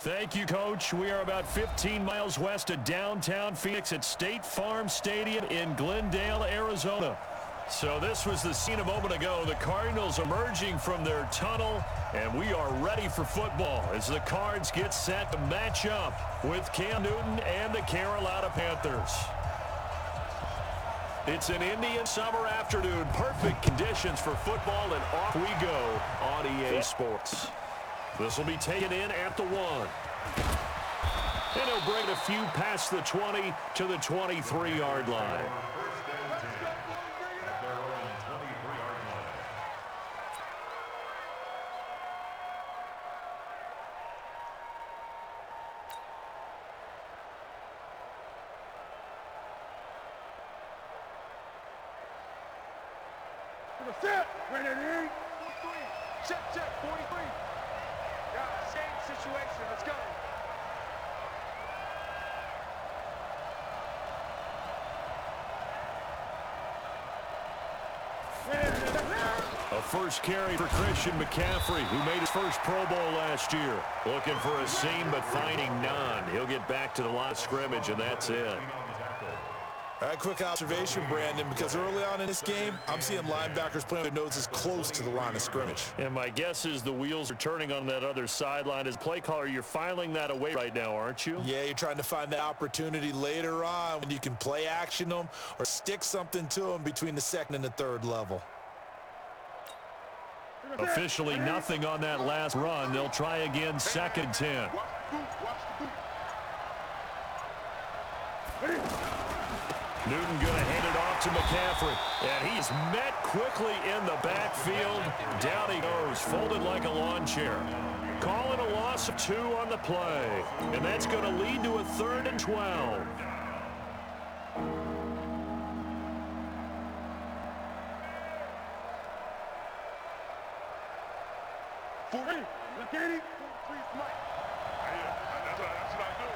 Thank you, Coach. We are about 15 miles west of downtown Phoenix at State Farm Stadium in Glendale, Arizona. So this was the scene a moment ago. The Cardinals emerging from their tunnel, and we are ready for football as the Cards get set to match up with Cam Newton and the Carolina Panthers. It's an Indian summer afternoon. Perfect conditions for football, and off we go on EA Sports. This will be taken in at the 1. And he'll bring it a few past the 20 to the 23-yard line. Set, ready, check, 43. Yeah, same situation, let's go. A first carry for Christian McCaffrey, who made his first Pro Bowl last year. Looking for a seam, but finding none. He'll get back to the line of scrimmage, and that's it. All right, quick observation, Brandon, because early on in this game, I'm seeing linebackers playing their noses close to the line of scrimmage. And my guess is the wheels are turning on that other sideline. As play caller, you're filing that away right now, aren't you? Yeah, you're trying to find the opportunity later on when you can play action them or stick something to them between the second and the third level. Officially nothing on that last run. They'll try again, 2nd and 10. Newton going to hand it off to McCaffrey. And he's met quickly in the backfield. Down he goes, folded like a lawn chair. Calling a loss of 2 on the play. And that's going to lead to a 3rd and 12. Look at him. Please, Mike. That's what I do.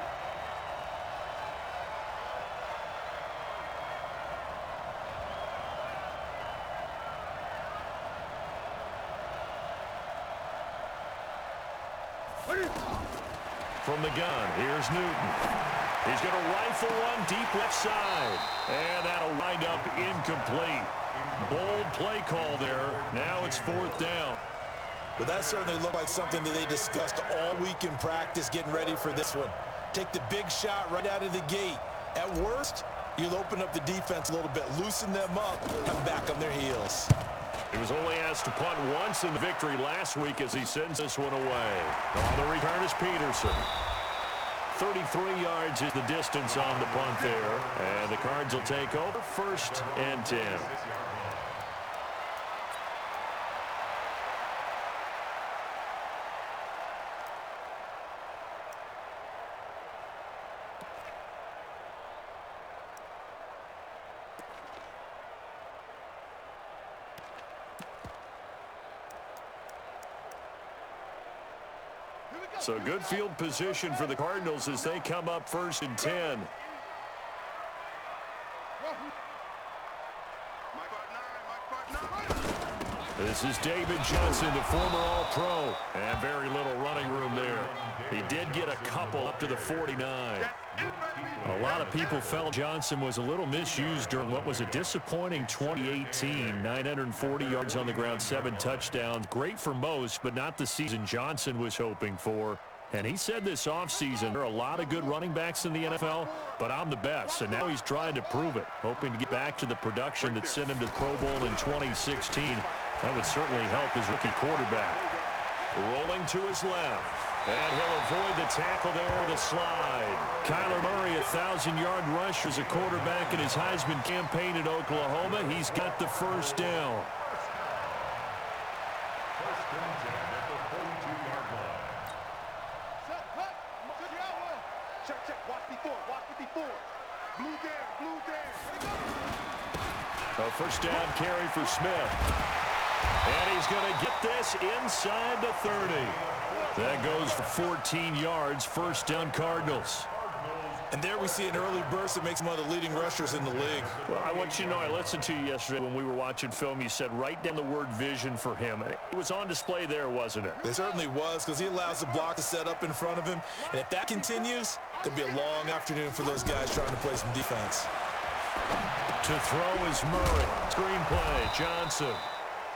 From the gun, here's Newton. He's going to rifle one deep left side. And that'll wind up incomplete. Bold play call there. Now it's 4th down. But that certainly looked like something that they discussed all week in practice getting ready for this one. Take the big shot right out of the gate. At worst, you'll open up the defense a little bit, loosen them up, come back on their heels. He was only asked to punt once in the victory last week as he sends this one away. On the return is Peterson. 33 yards is the distance on the punt there. And the Cards will take over, 1st and 10. So good field position for the Cardinals as they come up 1st and 10. This is David Johnson, the former All-Pro, and very little running room there. He did get a couple up to the 49. A lot of people felt Johnson was a little misused during what was a disappointing 2018. 940 yards on the ground, 7 touchdowns. Great for most, but not the season Johnson was hoping for. And he said this offseason, there are a lot of good running backs in the NFL, but I'm the best. And now he's trying to prove it, hoping to get back to the production that sent him to the Pro Bowl in 2016. That would certainly help his rookie quarterback. Rolling to his left. And he'll avoid the tackle there with a slide. Kyler Murray, 1,000-yard rush as a quarterback in his Heisman campaign at Oklahoma. He's got the 1st down. A 1st down carry for Smith. And he's going to get this inside the 30. That goes for 14 yards, 1st down Cardinals. And there we see an early burst that makes him one of the leading rushers in the league. Well, I want you to know, I listened to you yesterday when we were watching film. You said write down the word vision for him. It was on display there, wasn't it? It certainly was, because he allows the block to set up in front of him. And if that continues, it could be a long afternoon for those guys trying to play some defense. To throw is Murray. Screenplay, Johnson.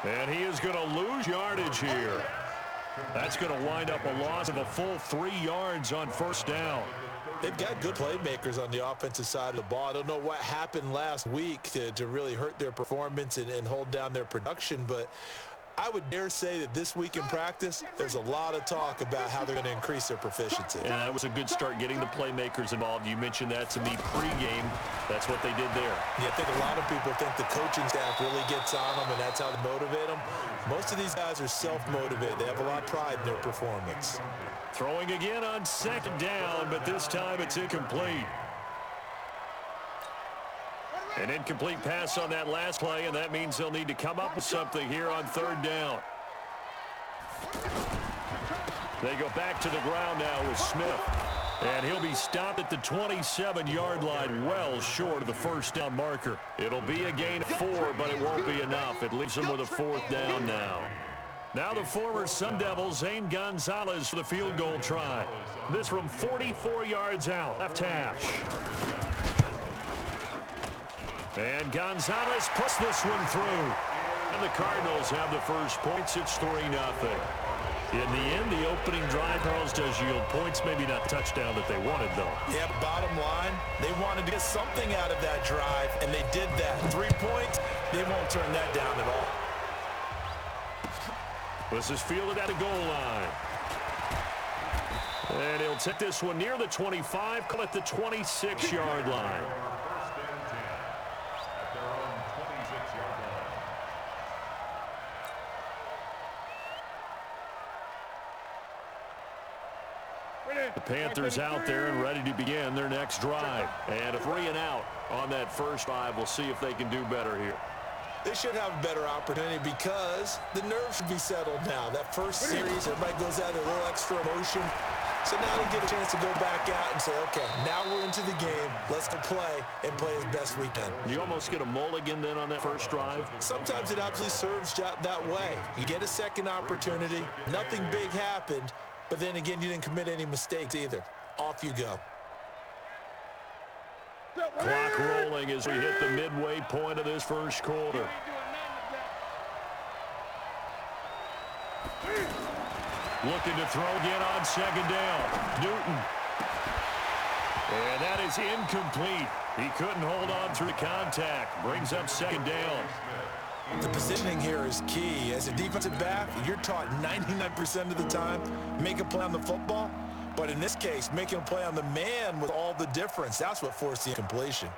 And he is going to lose yardage here. That's going to wind up a loss of a full 3 yards on first down. They've got good playmakers on the offensive side of the ball. I don't know what happened last week to really hurt their performance and hold down their production, but I would dare say that this week in practice, there's a lot of talk about how they're going to increase their proficiency. And that was a good start, getting the playmakers involved. You mentioned that to me pregame. That's what they did there. Yeah, I think a lot of people think the coaching staff really gets on them, and that's how they motivate them. Most of these guys are self-motivated. They have a lot of pride in their performance. Throwing again on second down, but this time it's incomplete. An incomplete pass on that last play, and that means they'll need to come up with something here on third down. They go back to the ground now with Smith. And he'll be stopped at the 27-yard line, well short of the first down marker. It'll be a gain of 4, but it won't be enough. It leaves them with a fourth down now. Now the former Sun Devil, Zane Gonzalez, for the field goal try. This from 44 yards out, left hash. And Gonzalez puts this one through. And the Cardinals have the first points. It's 3-0. In the end, the opening drive, Charles, does yield points. Maybe not touchdown that they wanted, though. Yeah, bottom line, they wanted to get something out of that drive, and they did that. 3 points, they won't turn that down at all. This is fielded at the goal line. And he'll take this one near the 25, call it the 26-yard line. The Panthers out there and ready to begin their next drive. And a 3 and out on that first drive. We'll see if they can do better here. They should have a better opportunity because the nerves should be settled now. That first series, everybody goes out a little extra emotion. So now they get a chance to go back out and say, okay, now we're into the game. Let's go play and play as best we can. You almost get a mulligan then on that first drive? Sometimes it absolutely serves that way. You get a second opportunity. Nothing big happened. But then again, you didn't commit any mistakes either. Off you go. Clock rolling as we hit the midway point of this first quarter. Looking to throw again on second down. Newton. And that is incomplete. He couldn't hold on through contact. Brings up second down. The positioning here is key. As a defensive back, you're taught 99% of the time, make a play on the football. But in this case, making a play on the man was all the difference. That's what forced the incompletion.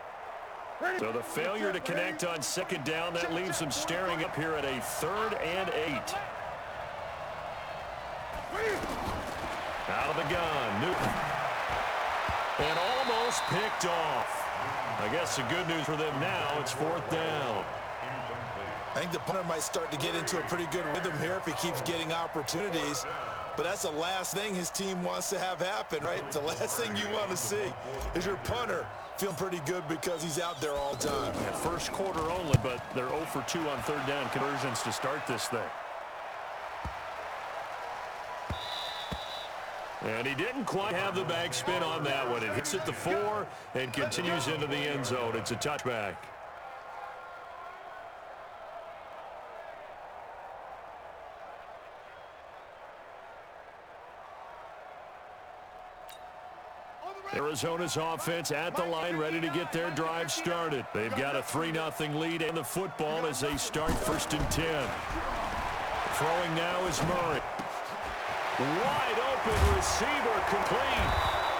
So the failure to connect on second down, that leaves them staring up here at a 3rd and 8. Out of the gun, Newton. And almost picked off. I guess the good news for them now, it's 4th down. I think the punter might start to get into a pretty good rhythm here if he keeps getting opportunities. But that's the last thing his team wants to have happen, right? The last thing you want to see is your punter feeling pretty good because he's out there all the time. Yeah, first quarter only, but they're 0 for 2 on third down conversions to start this thing. And he didn't quite have the backspin on that one. It hits at the 4 and continues into the end zone. It's a touchback. Arizona's offense at the line, ready to get their drive started. They've got a 3-0 lead in the football as they start 1st and 10. Throwing now is Murray. Wide open receiver, complete.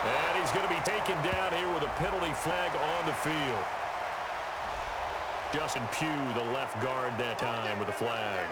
And he's going to be taken down here with a penalty flag on the field. Justin Pugh, the left guard that time with the flag.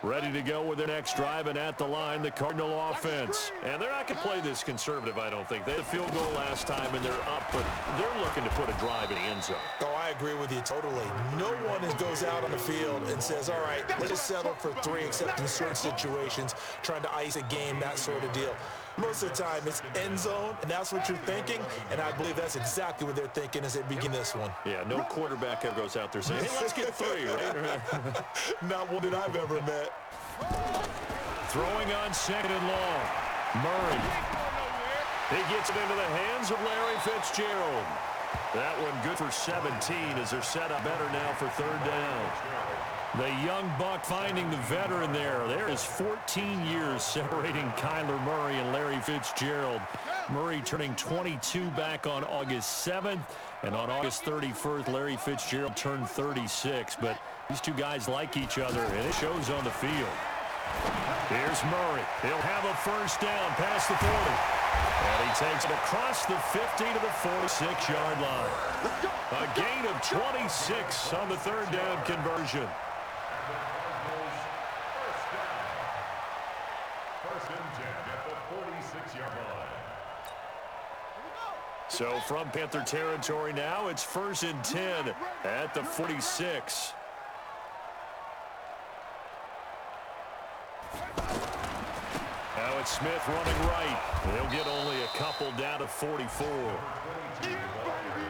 Ready to go with their next drive, and at the line, the Cardinal offense. And they're not going to play this conservative, I don't think. They had a field goal last time, and they're up, but they're looking to put a drive in the end zone. Oh, I agree with you totally. No one goes out on the field and says, all right, let's just settle for 3, except in certain situations, trying to ice a game, that sort of deal. Most of the time, it's end zone, and that's what you're thinking, and I believe that's exactly what they're thinking as they begin this one. Yeah, no quarterback ever goes out there saying, hey, let's get 3, right? Not one that I've ever met. Throwing on 2nd and long. Murray. He gets it into the hands of Larry Fitzgerald. That one good for 17 as they're set up better now for 3rd down. The young buck finding the veteran there. There is 14 years separating Kyler Murray and Larry Fitzgerald. Murray turning 22 back on August 7th. And on August 31st, Larry Fitzgerald turned 36. But these two guys like each other, and it shows on the field. Here's Murray. He'll have a 1st down past the 40. And he takes it across the 50 to the 46-yard line. A gain of 26 on the 3rd down conversion. So from Panther territory now, it's 1st and 10 at the 46. Now it's Smith running right. They'll get only a couple down to 44.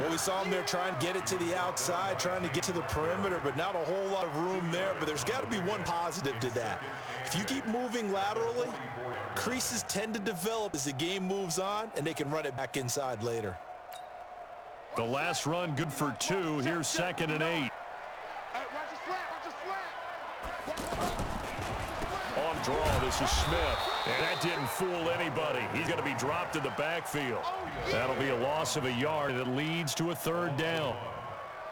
Well, we saw him there trying to get it to the outside, trying to get to the perimeter, but not a whole lot of room there. But there's got to be one positive to that. If you keep moving laterally, creases tend to develop as the game moves on, and they can run it back inside later. The last run good for 2. Here's 2nd and 8. On draw, this is Smith. And that didn't fool anybody. He's going to be dropped in the backfield. That'll be a loss of a yard, and it leads to a 3rd down.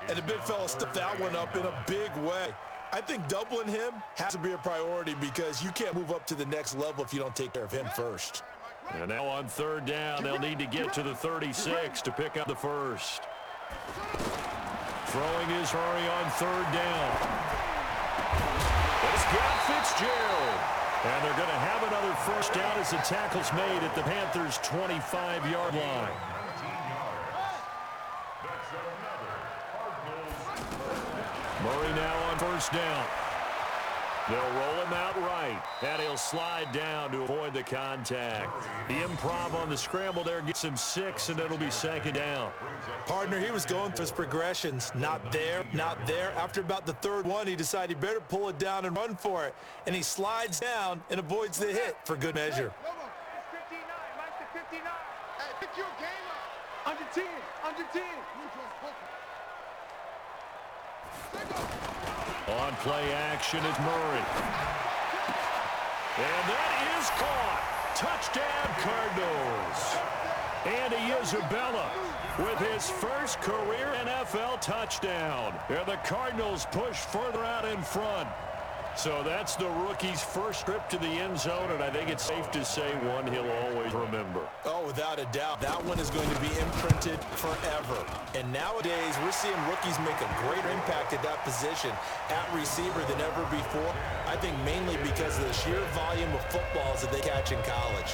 And the big fella stepped that one up in a big way. I think doubling him has to be a priority because you can't move up to the next level if you don't take care of him first. And now on 3rd down, they'll need to get to the 36 to pick up the 1st. Throwing his hurry on 3rd down. It's got Fitzgerald. And they're going to have another 1st down as the tackle's made at the Panthers' 25-yard line. Murray now on 1st down. They'll roll him out right, and he'll slide down to avoid the contact. The improv on the scramble there gets him 6, and it'll be 2nd down. Partner, he was going for his progressions. Not there, not there. After about the 3rd one, he decided he better pull it down and run for it. And he slides down and avoids the hit for good measure. It's 59, Mike to 59. Hey, pick your game up. Under 10, under 10. On play action is Murray. And that is caught. Touchdown, Cardinals. Andy Isabella with his first career NFL touchdown. And the Cardinals push further out in front. So that's the rookie's first trip to the end zone, and I think it's safe to say one he'll always remember. Oh, without a doubt. That one is going to be imprinted forever. And nowadays, we're seeing rookies make a greater impact at that position at receiver than ever before. I think mainly because of the sheer volume of footballs that they catch in college.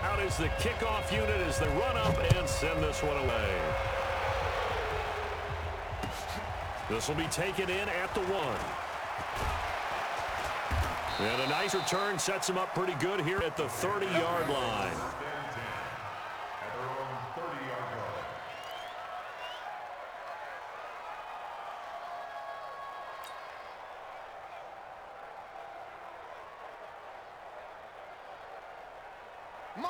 Out is the kickoff unit as they run up and send this one away. This will be taken in at the 1. And a nice return sets him up pretty good here at the 30-yard line.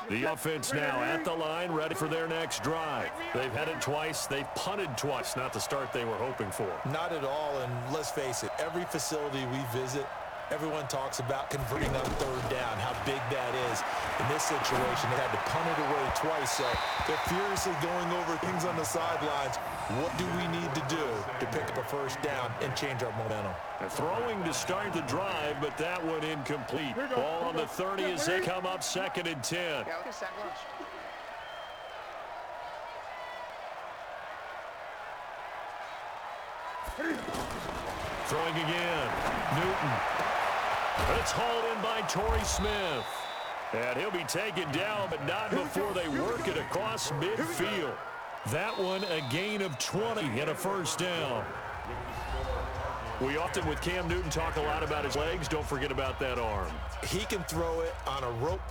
The offense now at the line, ready for their next drive. They've had it twice. They've punted twice. Not the start they were hoping for. Not at all, and let's face it, every facility we visit, everyone talks about converting on 3rd down, how big that is. In this situation, they had to punt it away twice, so they're furiously going over things on the sidelines. What do we need to do to pick up a 1st down and change our momentum? Throwing to start the drive, but that one incomplete. Ball on the 30 as they come up 2nd and 10. Yeah, look at sack lunch. Throwing again. Newton. It's hauled in by Torrey Smith. And he'll be taken down, but not before they work it across midfield. That one a gain of 20 and a first down. We often, with Cam Newton, talk a lot about his legs. Don't forget about that arm. He can throw it on a rope.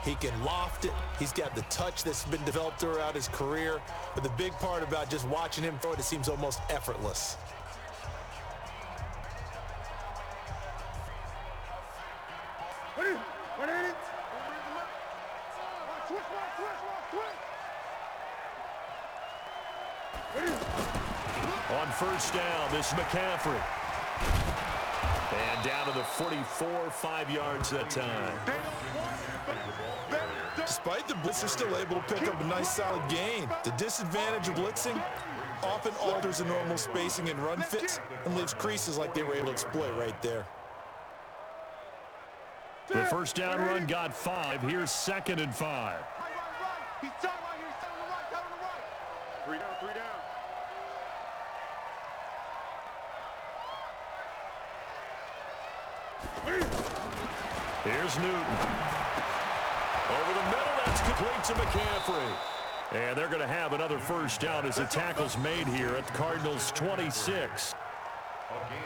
He can loft it. He's got the touch that's been developed throughout his career. But the big part about just watching him throw it, it seems almost effortless. On first down, this is McCaffrey. And down to the 44, 5 yards that time. Despite the blitz, they're still able to pick up a nice solid gain. The disadvantage of blitzing often alters the normal spacing and run fits and leaves creases like they were able to exploit right there. The first down run got 5. Here's 2nd and 5. He's tight right here. He's tight on the right. Tight on the right. 3 down. 3 down. Here's Newton. Over the middle, that's complete to McCaffrey. And they're going to have another first down as the tackle's made here at the Cardinals' 26.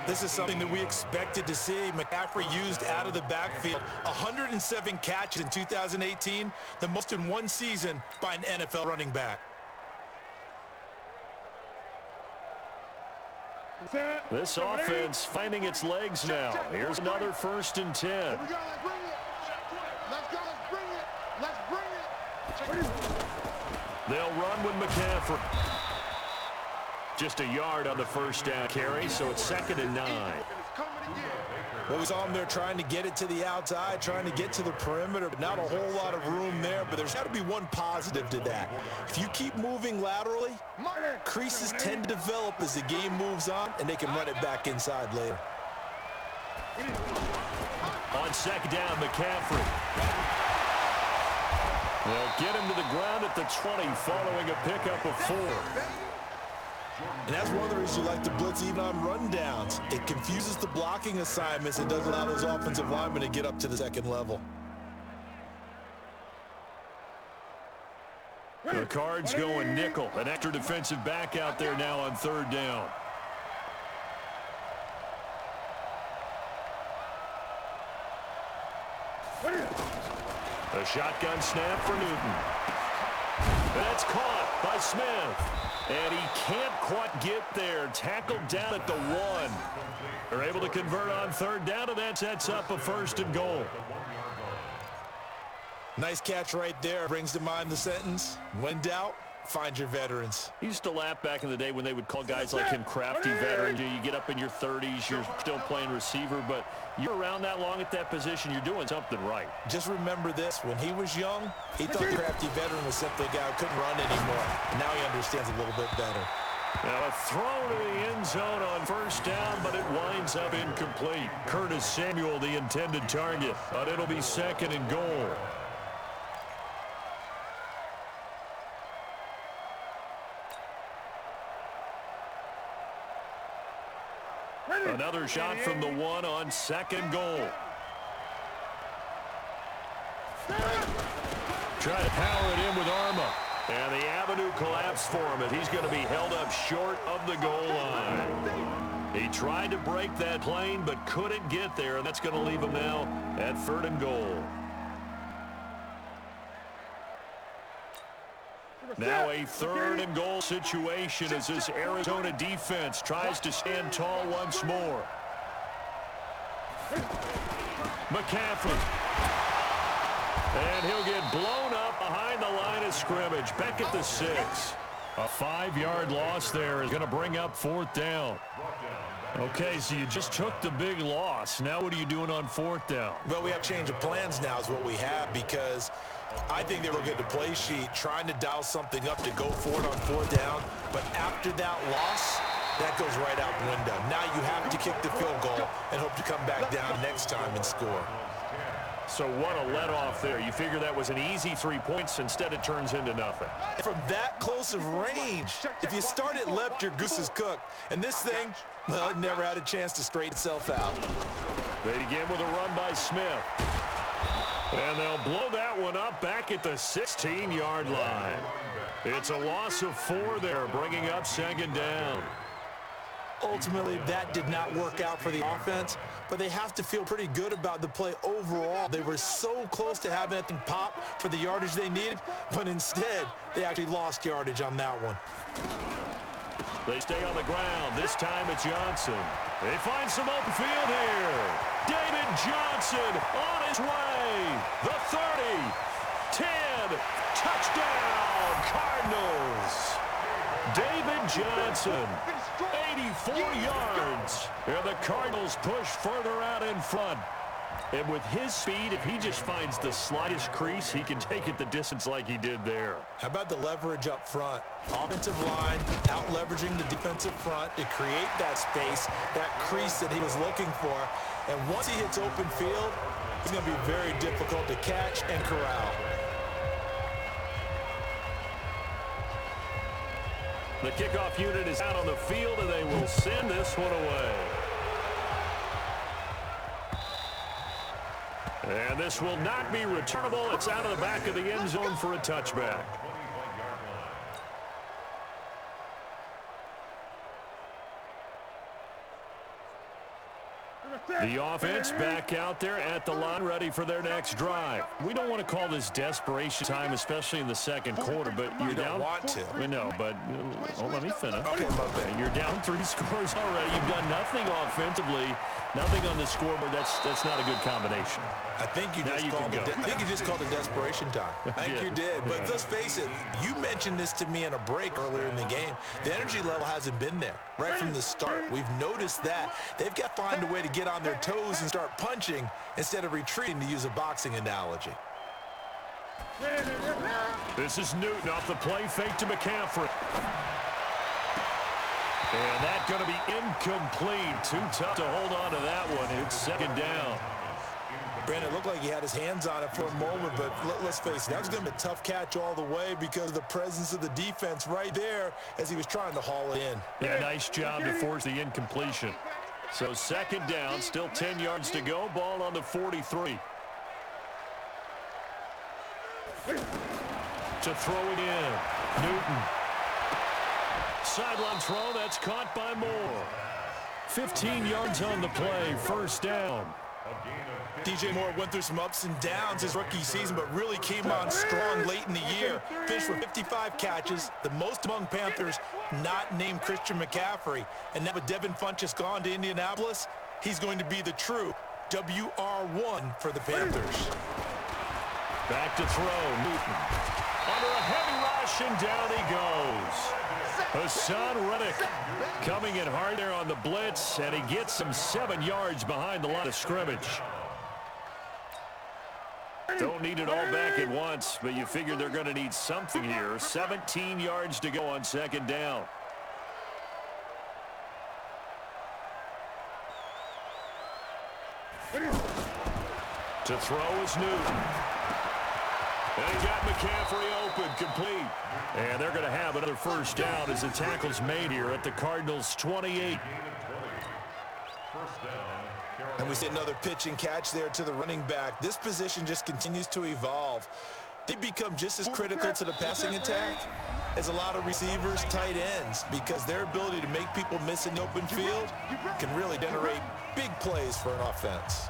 This is something that we expected to see. McCaffrey used out of the backfield. 107 catches in 2018, the most in one season by an NFL running back. This offense finding its legs now. Here's another 1st and 10. Let's bring it. Let's go. Let's bring it. Let's bring it. They'll run with McCaffrey. Just a yard on the first down carry, so it's 2nd and 9. Well, he's on there trying to get it to the outside, trying to get to the perimeter, but not a whole lot of room there. But there's got to be one positive to that. If you keep moving laterally, creases tend to develop as the game moves on, and they can run it back inside later. On 2nd down, McCaffrey. They'll get him to the ground at the 20 following a pickup of 4. And that's one of the reasons you like to blitz even on rundowns. It confuses the blocking assignments and doesn't allow those offensive linemen to get up to the 2nd level. The Cards going nickel. An extra defensive back out there now on 3rd down. A shotgun snap for Newton. That's caught by Smith. And he can't quite get there. Tackled down at the 1. They're able to convert on 3rd down, and that sets up a 1st and goal. Nice catch right there. Brings to mind the sentence, when doubt, find your veterans. He used to laugh back in the day when they would call guys like him crafty veterans. You get up in your 30s, you're still playing receiver, but you're around that long at that position, you're doing something right. Just remember this, when he was young, he thought the crafty veteran was simply a guy who couldn't run anymore. Now he understands a little bit better. Now a throw to the end zone on 1st down, but it winds up incomplete. Curtis Samuel, the intended target, but it'll be 2nd and goal. Another shot from the 1 on 2nd goal. Try to power it in with Arma. And the avenue collapsed for him, and he's going to be held up short of the goal line. He tried to break that plane, but couldn't get there, and that's going to leave him now at 3rd and goal. Now a 3rd and goal situation as this Arizona defense tries to stand tall once more. McCaffrey. And he'll get blown up behind the line of scrimmage. Back at the 6. A 5-yard loss there is going to bring up 4th down. Okay, so you just took the big loss. Now what are you doing on 4th down? Well, we have change of plans now is what we have, because I think they look at the play sheet trying to dial something up to go for it on 4th down. But after that loss, that goes right out the window. Now you have to kick the field goal and hope to come back down next time and score. So what a let-off there. You figure that was an easy 3 points. Instead, it turns into nothing. From that close of range, if you start it left, your goose is cooked. And this thing, well, it never had a chance to straighten itself out. They begin with a run by Smith. And they'll blow that one up back at the 16-yard line. It's a loss of 4 there, bringing up second down. Ultimately, that did not work out for the offense, but they have to feel pretty good about the play overall. They were so close to having that thing pop for the yardage they needed, but instead, they actually lost yardage on that one. They stay on the ground. This time it's Johnson. They find some open field here. David Johnson on his way. The 30, 10, touchdown, Cardinals. David Johnson, 84 yards. And the Cardinals push further out in front. And with his speed, if he just finds the slightest crease, he can take it the distance like he did there. How about the leverage up front? Offensive line out leveraging the defensive front to create that space, that crease that he was looking for. And once he hits open field, it's going to be very difficult to catch and corral. The kickoff unit is out on the field, and they will send this one away. And this will not be returnable. It's out of the back of the end zone for a touchback. The offense back out there at the line, ready for their next drive. We don't want to call this desperation time, especially in the second quarter, but you're down. Don't want to. We know, but let me finish. Okay, and you're down 3 scores already. You've done nothing offensively, nothing on the scoreboard. That's not a good combination. I think you just called it desperation time. I think you did. But let's face it, you mentioned this to me in a break earlier in the game. The energy level hasn't been there right from the start. We've noticed that. They've got to find a way to get on their toes and start punching instead of retreating, to use a boxing analogy. This is Newton off the play fake to McCaffrey. And that's going to be incomplete. Too tough to hold on to that one. It's second down. Brandon, it looked like he had his hands on it for a moment, but let's face it, that was going to be a tough catch all the way because of the presence of the defense right there as he was trying to haul it in. Yeah, nice job to force the incompletion. So second down, still 10 yards to go. Ball on the 43. To throw it in. Newton. Sideline throw, that's caught by Moore. 15 yards on the play, first down. DJ Moore went through some ups and downs his rookie season, but really came on strong late in the year. Finished with 55 catches, the most among Panthers not named Christian McCaffrey. And now with Devin Funchess gone to Indianapolis, he's going to be the true WR1 for the Panthers. Back to throw, Newton. Under a heavy rush, and down he goes. Hassan Reddick coming in hard there on the blitz, and he gets some 7 yards behind the line of scrimmage. Don't need it all back at once, but you figure they're going to need something here. 17 yards to go on second down. To throw is Newton. And he got McCaffrey open, complete. And they're going to have another first down as the tackle's made here at the Cardinals' 28. And we see another pitch and catch there to the running back. This position just continues to evolve. They become just as critical to the passing attack as a lot of receivers, tight ends, because their ability to make people miss in the open field can really generate big plays for an offense.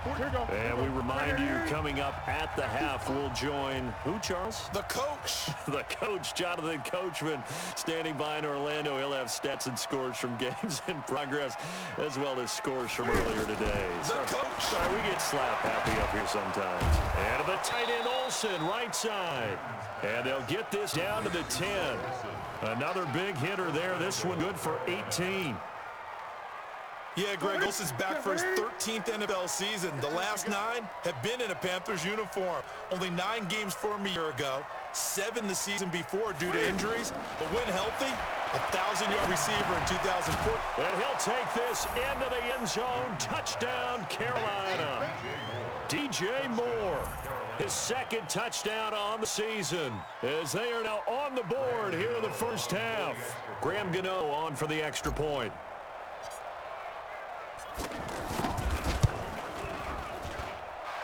And we remind you, coming up at the half, we'll join who, Charles? The coach. The coach, Jonathan Coachman, standing by in Orlando. He'll have stats and scores from games in progress, as well as scores from earlier today. The coach. Sorry, we get slap happy up here sometimes. And the tight end Olsen, right side. And they'll get this down to the 10. Another big hitter there. This one good for 18. Yeah, Greg Olsen's back for his 13th NFL season. The last 9 have been in a Panthers uniform. Only 9 games for him a year ago, 7 the season before due to injuries. But when healthy, a 1,000-yard receiver in 2004. And he'll take this into the end zone. Touchdown, Carolina. DJ Moore, his second touchdown on the season, as they are now on the board here in the first half. Graham Gano on for the extra point.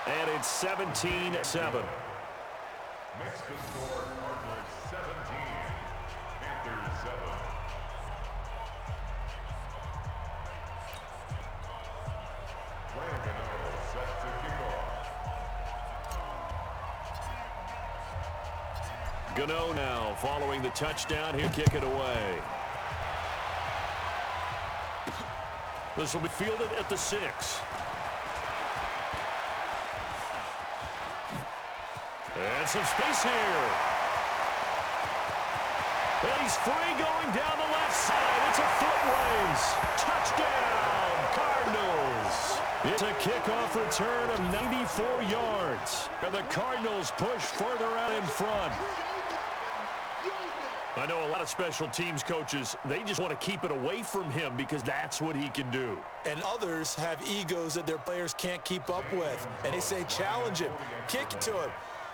And it's 17-7. Makes the score Cardinals 17, Panthers 7. Gano set to kick off. Gano now following the touchdown. He'll kick it away. This will be fielded at the 6. And some space here. And he's free going down the left side. It's a foot race. Touchdown, Cardinals. It's a kickoff return of 94 yards. And the Cardinals push further out in front. I know a lot of special teams coaches, they just want to keep it away from him because that's what he can do. And others have egos that their players can't keep up with. And they say, challenge him, kick it to him.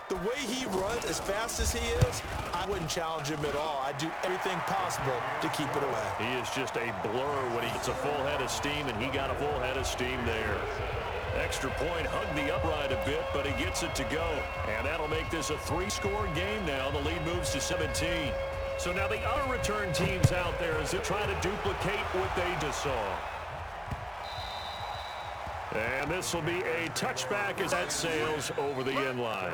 The way he runs as fast as he is, I wouldn't challenge him at all. I'd do everything possible to keep it away. He is just a blur when he gets a full head of steam, and he got a full head of steam there. Extra point, hugged the upright a bit, but he gets it to go. And that'll make this a 3-score game now. The lead moves to 17. So now the other return teams out there as they try to duplicate what they just saw. And this will be a touchback as that sails over the end line.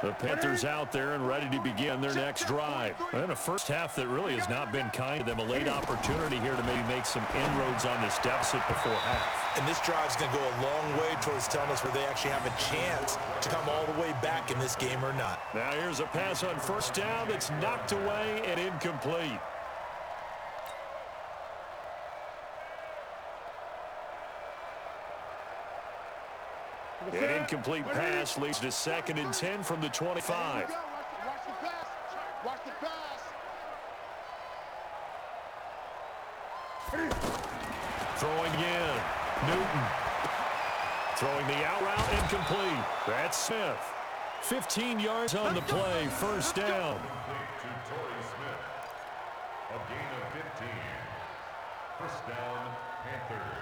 The Panthers out there and ready to begin their next drive. And a first half that really has not been kind to them. A late opportunity here to maybe make some inroads on this deficit before half. And this drive's going to go a long way towards telling us where they actually have a chance to come all the way back in this game or not. Now here's a pass on first down that's knocked away and incomplete. An incomplete pass leads to 2nd and 10 from the 25. Watch the pass. Watch the pass. Throwing again. Newton. Throwing the out route, incomplete. That's Smith. 15 yards on the play, first down. To Torrey Smith. A gain of 15. First down, Panthers.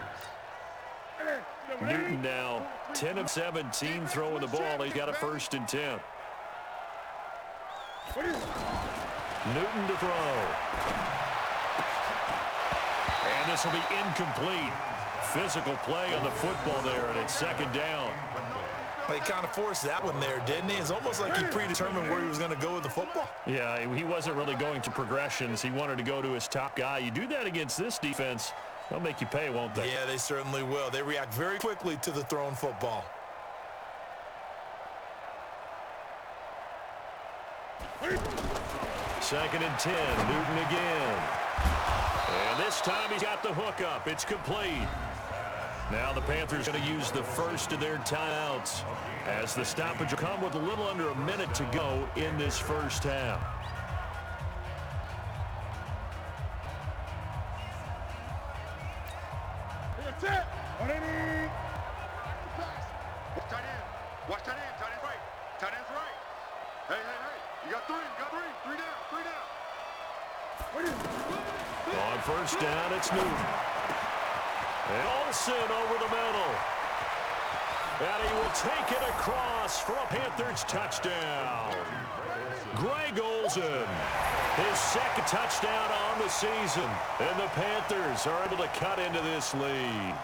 Newton now 10 of 17 throwing the ball. He's got a 1st and 10. Newton to throw. And this will be incomplete. Physical play on the football there, and it's 2nd down. He kind of forced that one there, didn't he? It's almost like he predetermined where he was going to go with the football. Yeah, he wasn't really going to progressions. He wanted to go to his top guy. You do that against this defense, they'll make you pay, won't they? Yeah, they certainly will. They react very quickly to the thrown football. Second and 10, Newton again. And this time he's got the hook up. It's complete. Now the Panthers going to use the first of their timeouts as the stoppage will come with a little under a minute to go in this first half. That's it. Tight end. Watch tight end. Tight end's right. Tight end's right. Hey. You got three. Three down. On first down, it's Newton. And Olsen over the middle. And he will take it across for a Panthers touchdown. Greg Olsen, his 2nd touchdown on the season. And the Panthers are able to cut into this lead.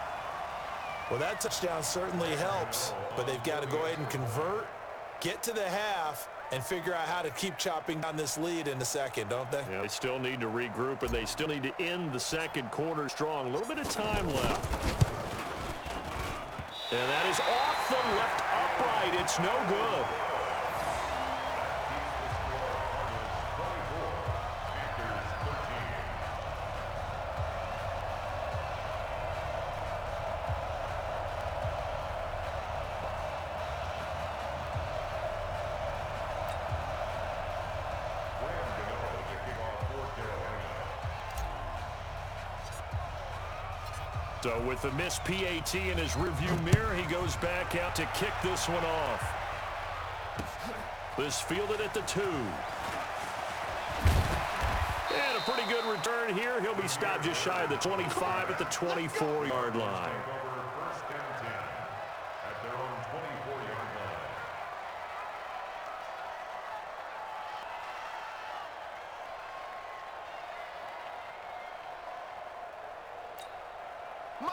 Well, that touchdown certainly helps, but they've got to go ahead and convert, get to the half, and figure out how to keep chopping down this lead in the second, don't they? Yeah, they still need to regroup, and they still need to end the second quarter strong. A little bit of time left. And that is off the left upright. It's no good. So with the missed PAT in his rearview mirror, he goes back out to kick this one off. This fielded at the 2. And a pretty good return here. He'll be stopped just shy of the 25 at the 24-yard line.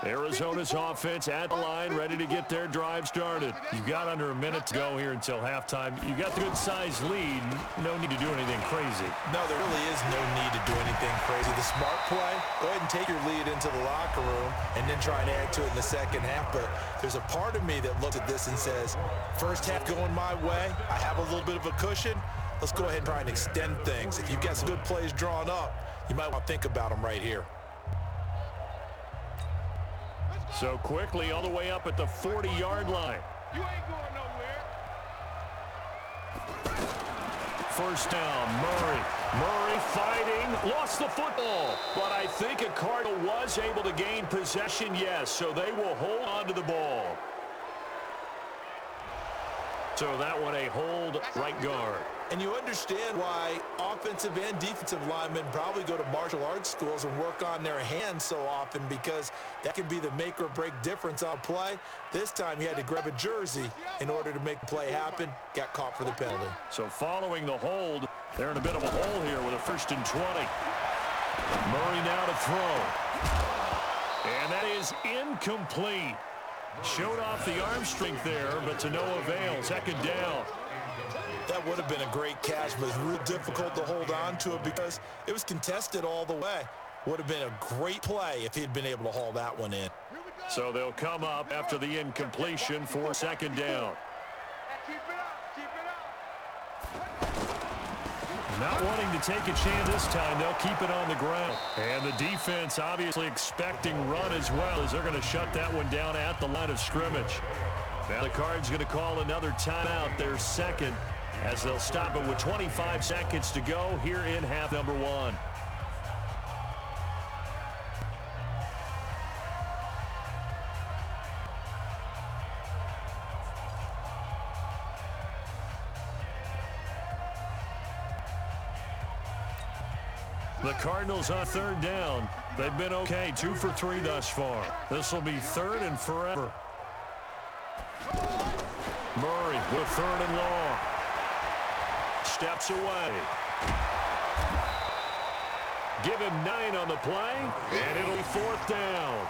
Arizona's offense at the line, ready to get their drive started. You've got under a minute to go here until halftime. You've got the good-sized lead. No need to do anything crazy. No, there really is no need to do anything crazy. The smart play, go ahead and take your lead into the locker room and then try and add to it in the second half. But there's a part of me that looks at this and says, first half going my way, I have a little bit of a cushion. Let's go ahead and try and extend things. If you've got some good plays drawn up, you might want to think about them right here. So quickly all the way up at the 40-yard line. You ain't going nowhere. First down, Murray. Murray fighting, lost the football. But I think a Cardinal was able to gain possession, yes, so they will hold on to the ball. So that one a hold right guard. And you understand why offensive and defensive linemen probably go to martial arts schools and work on their hands so often, because that can be the make or break difference on play. This time he had to grab a jersey in order to make the play happen. Got caught for the penalty. So following the hold, they're in a bit of a hole here with a 1st and 20. Murray now to throw. And that is incomplete. Showed off the arm strength there, but to no avail. 2nd down. That would have been a great catch, but it's real difficult to hold on to it because it was contested all the way. Would have been a great play if he'd been able to haul that one in. So they'll come up after the incompletion for 2nd down. Keep it up. Keep it up. Not wanting to take a chance this time, they'll keep it on the ground. And the defense obviously expecting run as well, as they're going to shut that one down at the line of scrimmage. Now the Cards going to call another timeout, their 2nd, as they'll stop it with 25 seconds to go here in half number 1. The Cardinals on 3rd down. They've been okay, 2 for 3 thus far. This will be 3rd and forever. Murray with 3rd and long. Steps away. Give him 9 on the play, and it'll be 4th down.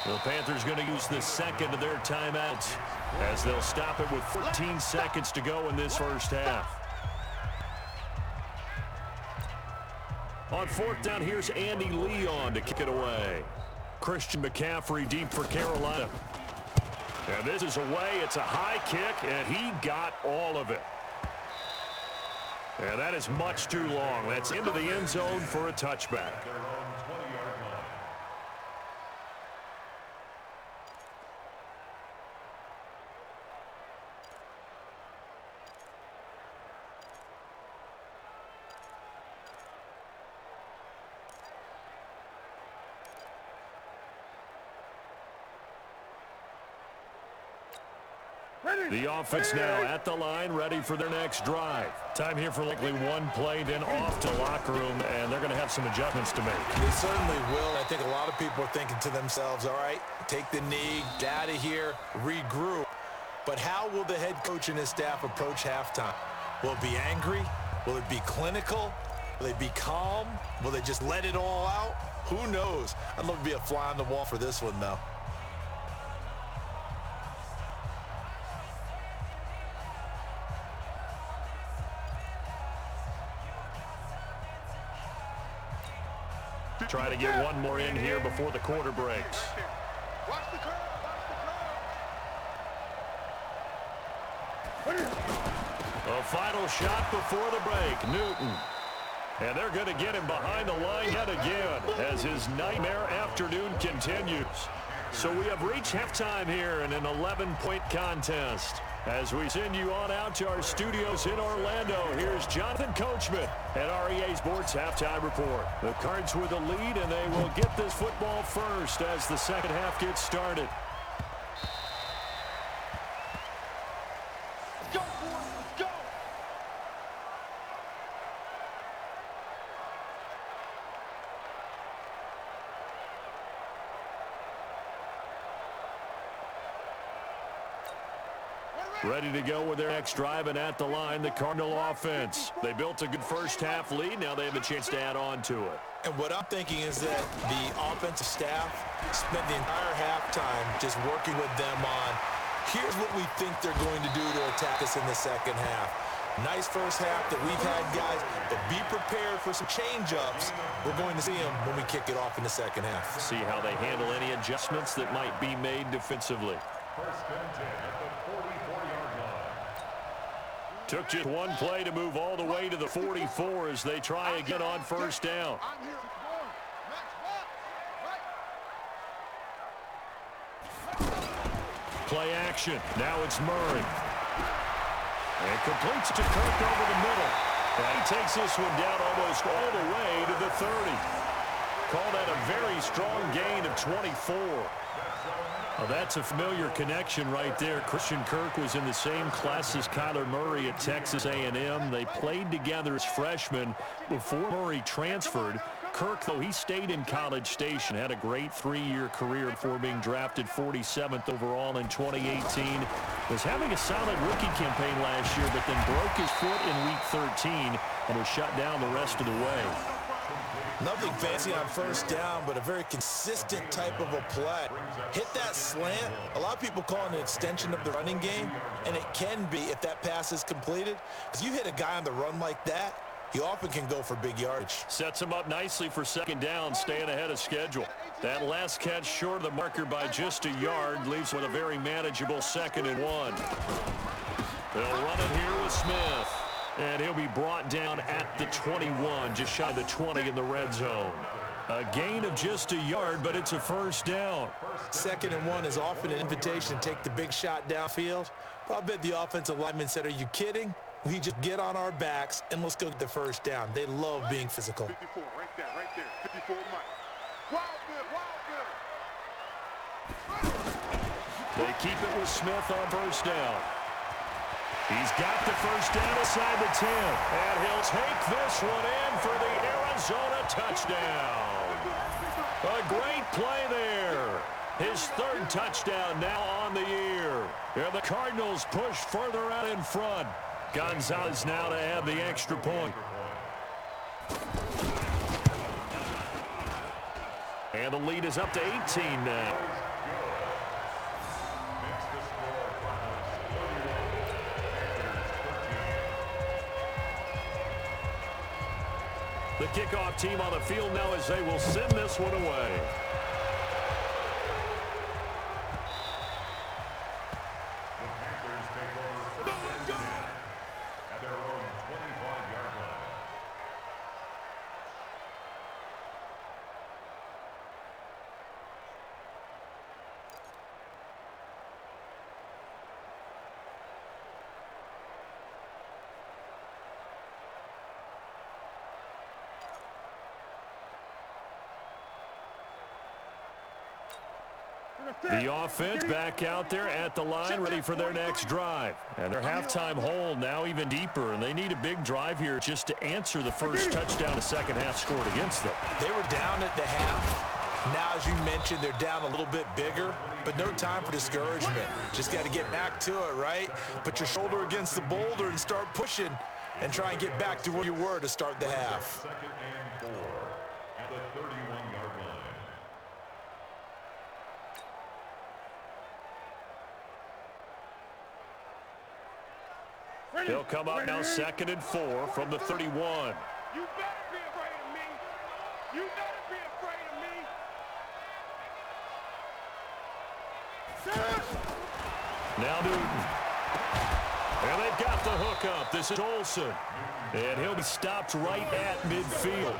The Panthers going to use the 2nd of their timeouts as they'll stop it with 14 seconds to go in this first half. On 4th down, here's Andy Leon to kick it away. Christian McCaffrey deep for Carolina. And this is away. It's a high kick, and he got all of it. And that is much too long. That's into the end zone for a touchback. The offense now at the line, ready for their next drive. Time here for likely one play, then off to locker room, and they're going to have some adjustments to make. They certainly will. I think a lot of people are thinking to themselves, all right, take the knee, get out of here, regroup. But how will the head coach and his staff approach halftime? Will it be angry? Will it be clinical? Will they be calm? Will they just let it all out? Who knows? I'd love to be a fly on the wall for this one, though. Try to get one more in here before the quarter breaks. Watch the curve. Watch the curve. A final shot before the break. Newton. And they're going to get him behind the line yet again as his nightmare afternoon continues. So we have reached halftime here in an 11-point contest. As we send you on out to our studios in Orlando, here's Jonathan Coachman at REA Sports Halftime Report. The Cards with the lead, and they will get this football first as the second half gets started. Go, boys, let's go! Ready to go with their next drive, and at the line, the Cardinal offense. They built a good first-half lead. Now they have a chance to add on to it. And what I'm thinking is that the offensive staff spent the entire halftime just working with them on, here's what we think they're going to do to attack us in the second half. Nice first half that we've had, guys, but be prepared for some change-ups. We're going to see them when we kick it off in the second half. See how they handle any adjustments that might be made defensively. First and 10 at the 44-yard line. Took just one play to move all the way to the 44 as they try again on first down. I'm here. Play action. Now it's Murray. And completes to Kirk over the middle. And he takes this one down almost all the way to the 30. Call that a very strong gain of 24. Well, that's a familiar connection right there. Christian Kirk was in the same class as Kyler Murray at Texas A&M. They played together as freshmen before Murray transferred. Kirk, though, he stayed in College Station, had a great 3-year career before being drafted 47th overall in 2018. Was having a solid rookie campaign last year, but then broke his foot in Week 13 and was shut down the rest of the way. Nothing fancy on first down, but a very consistent type of a play. Hit that slant. A lot of people call it an extension of the running game, and it can be if that pass is completed. If you hit a guy on the run like that, he often can go for big yardage. Sets him up nicely for second down, staying ahead of schedule. That last catch short of the marker by just a yard leaves with a very manageable 2nd and 1. They'll run it here with Smith. And he'll be brought down at the 21, just shy of the 20 in the red zone. A gain of just a yard, but it's a first down. 2nd and 1 is often an invitation to take the big shot downfield. But I bet the offensive lineman said, are you kidding? We just get on our backs and let's go get the first down. They love being physical. 54, right there, 54 Mike. Wild good. They keep it with Smith on first down. He's got the first down inside the 10. And he'll take this one in for the Arizona touchdown. A great play there. His 3rd touchdown now on the year. And the Cardinals push further out in front. Gonzalez now to have the extra point. And the lead is up to 18 now. The kickoff team on the field now as they will send this one away. The Panthers take over first and 10 at their own 25-yard line. The offense back out there at the line, ready for their next drive. And their halftime hole now even deeper, and they need a big drive here just to answer the first touchdown the second half scored against them. They were down at the half. Now, as you mentioned, they're down a little bit bigger, but no time for discouragement. Just got to get back to it, right? Put your shoulder against the boulder and start pushing and try and get back to where you were to start the half. 2nd and 4 at the 31-yard line. They'll come up now 2nd and 4 from the 31. You better be afraid of me. You better be afraid of me. Now Newton. And they've got the hook up. This is Olsen. And he'll be stopped right at midfield.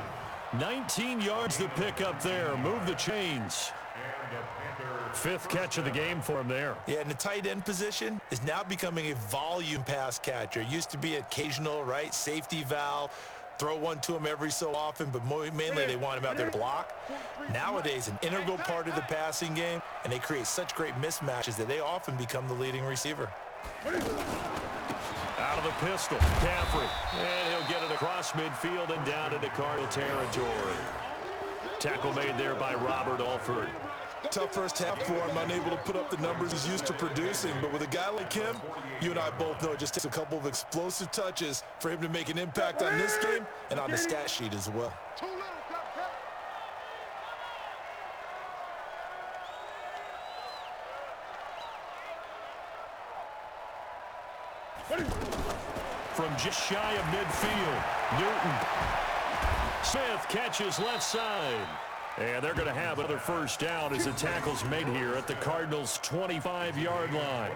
19 yards to pick up there. Move the chains. And the Panthers Fifth catch of the game for him there. Yeah, and the tight end position is now becoming a volume pass catcher. It used to be occasional, right, safety valve, throw one to him every so often, but mainly they want him out there to block. Nowadays, an integral part of the passing game, and they create such great mismatches that they often become the leading receiver. Out of the pistol, Caffrey, and he'll get it across midfield and down into Cardinal territory. Tackle made there by Robert Alford. Tough first half for him, unable to put up the numbers he's used to producing. But with a guy like him, you and I both know it just takes a couple of explosive touches for him to make an impact on this game and on the stat sheet as well. From just shy of midfield, Newton. Smith catches left side. And they're going to have another first down as the tackle's made here at the Cardinals' 25-yard line.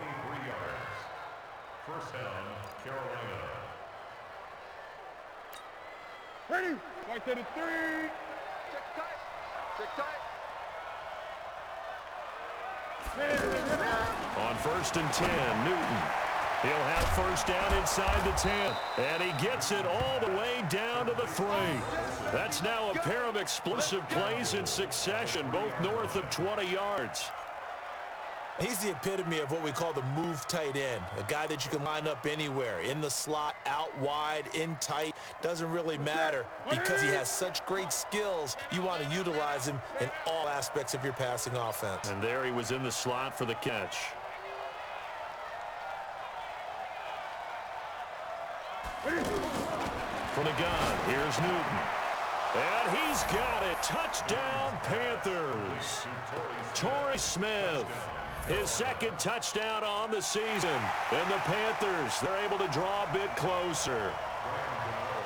First down, Carolina. Ready? Right to the 3. Check tight. On first and 10, Newton. He'll have first down inside the 10. And he gets it all the way down to the 3. That's now a pair of explosive plays in succession, both north of 20 yards. He's the epitome of what we call the move tight end, a guy that you can line up anywhere, in the slot, out wide, in tight, doesn't really matter because he has such great skills. You want to utilize him in all aspects of your passing offense. And there he was in the slot for the catch. From the gun, here's Newton. And he's got it. Touchdown, Panthers. Torrey Smith, his second touchdown on the season. And the Panthers, they're able to draw a bit closer.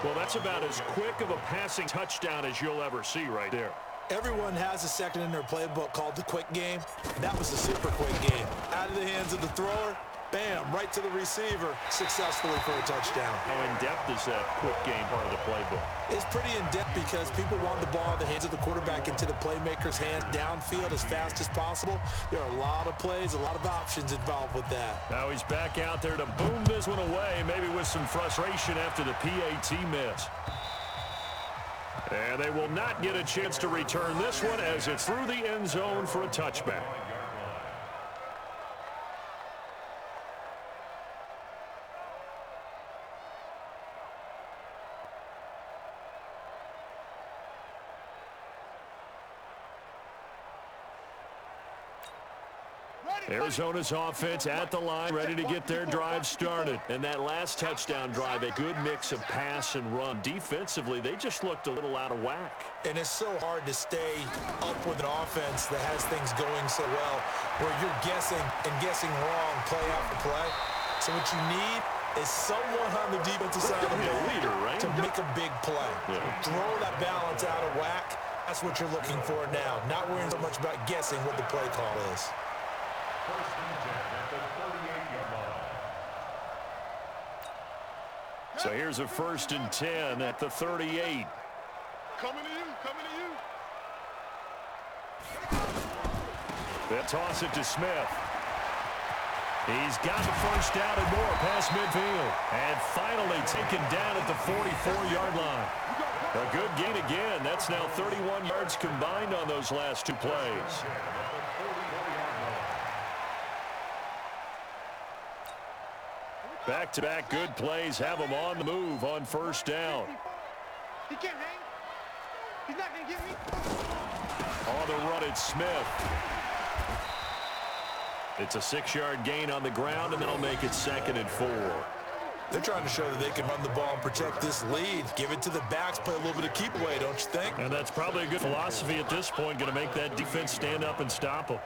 Well, that's about as quick of a passing touchdown as you'll ever see right there. Everyone has a second in their playbook called the quick game. That was a super quick game. Out of the hands of the thrower, bam, right to the receiver, successfully for a touchdown. How in-depth is that quick game part of the playbook? It's pretty in-depth because people want the ball in the hands of the quarterback into the playmaker's hands downfield as fast as possible. There are a lot of plays, a lot of options involved with that. Now he's back out there to boom this one away, maybe with some frustration after the PAT miss. And they will not get a chance to return this one as it's through the end zone for a touchback. Arizona's offense at the line, ready to get their drive started. And that last touchdown drive, a good mix of pass and run. Defensively, they just looked a little out of whack. And it's so hard to stay up with an offense that has things going so well, where you're guessing and guessing wrong play after play. So what you need is someone on the defensive side of the ball to make a big play. Throw that balance out of whack. That's what you're looking for now. Not worrying so much about guessing what the play call is. First and 10 at the 38-yard line. So here's a first and 10 at the 38. Coming to you, coming to you. They'll toss it to Smith. He's got the first down and more past midfield. And finally taken down at the 44-yard line. A good gain again. That's now 31 yards combined on those last two plays. Back-to-back good plays have him on the move on first down. He can't hang. He's not going to get me. On the run, it's Smith. It's a 6-yard gain on the ground, and they'll make it 2nd and 4. They're trying to show that they can run the ball and protect this lead. Give it to the backs, play a little bit of keep away, don't you think? And that's probably a good philosophy at this point, going to make that defense stand up and stop them.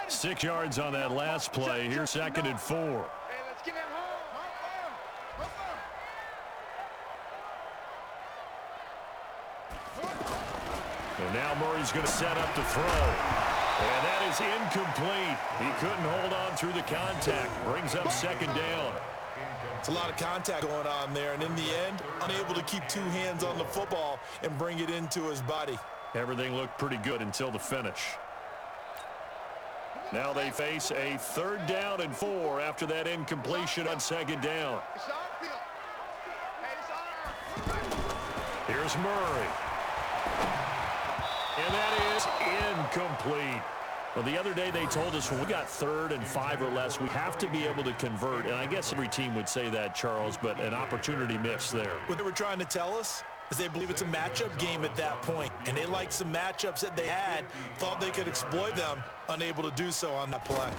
6 yards on that last play. Here's 2nd and 4. Hey, let's get him home. And now Murray's going to set up to throw. And that is incomplete. He couldn't hold on through the contact. Brings up 2nd down. It's a lot of contact going on there, and in the end, unable to keep two hands on the football and bring it into his body. Everything looked pretty good until the finish. Now they face a 3rd down and 4 after that incompletion on 2nd down. Here's Murray. And that is incomplete. Well, the other day they told us when we got 3rd and 5 or less, we have to be able to convert. And I guess every team would say that, Charles, but an opportunity missed there. What they were trying to tell us is they believe it's a matchup game at that point. And they liked some matchups that they had, thought they could exploit them, unable to do so on that play.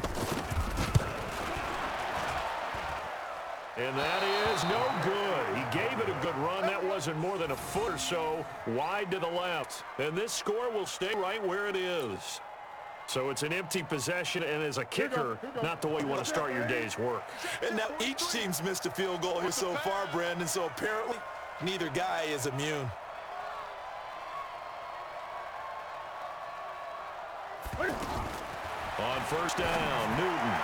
And that is no good. He gave it a good run. That wasn't more than a foot or so wide to the left. And this score will stay right where it is. So it's an empty possession, and as a kicker, not the way you want to start your day's work. And now each team's missed a field goal here so far, Brandon, so apparently neither guy is immune. On 1st down, Newton.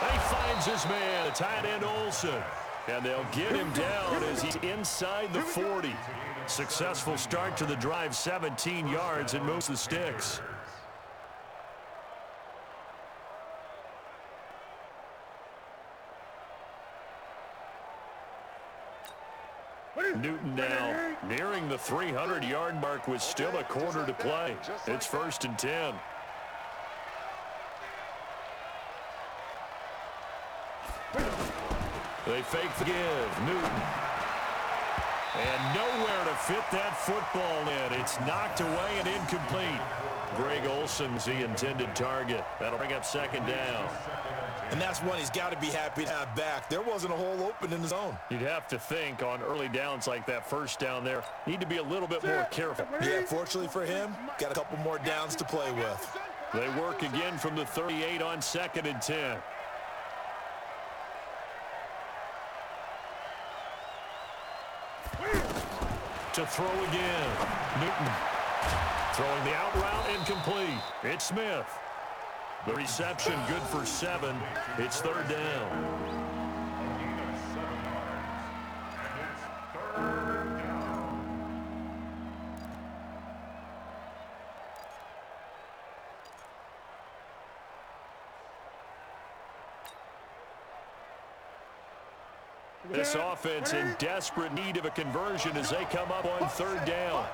And he finds his man, the tight end Olsen. And they'll get him down as he's inside the 40. Successful start to the drive, 17 yards, and moves the sticks. Newton now nearing the 300-yard mark with still a quarter to play. It's 1st and 10. They fake the give. Newton. And nowhere to fit that football in. It's knocked away and incomplete. Greg Olsen's the intended target. That'll bring up 2nd down. And that's one he's got to be happy to have back. There wasn't a hole open in the zone. You'd have to think on early downs like that 1st down there, need to be a little bit more careful. Yeah, fortunately for him, got a couple more downs to play with. They work again from the 38 on 2nd and 10. To throw again. Newton throwing the out route incomplete. It's Smith. The reception good for 7. It's 3rd down. This offense in desperate need of a conversion as they come up on 3rd down.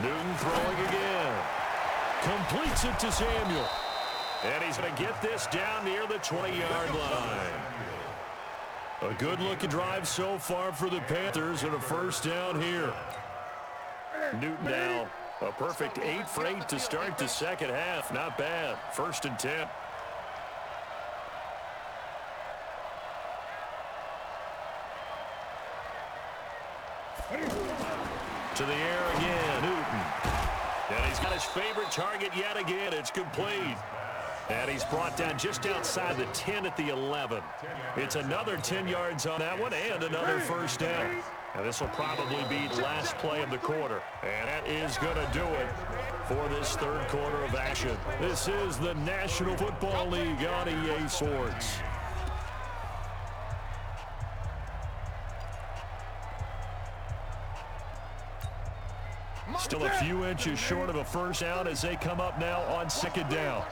Newton throwing again. Completes it to Samuel. And he's going to get this down near the 20-yard line. A good-looking drive so far for the Panthers and a 1st down here. Newton now a perfect 8 for 8 to start the 2nd half. Not bad. 1st and 10. To the air again, Newton. And he's got his favorite target yet again. It's complete. And he's brought down just outside the 10 at the 11. It's another 10 yards on that one and another 1st down. And this will probably be the last play of the quarter. And that is going to do it for this 3rd quarter of action. This is the National Football League on EA Sports. Still a few inches short of a 1st down as they come up now on 2nd down.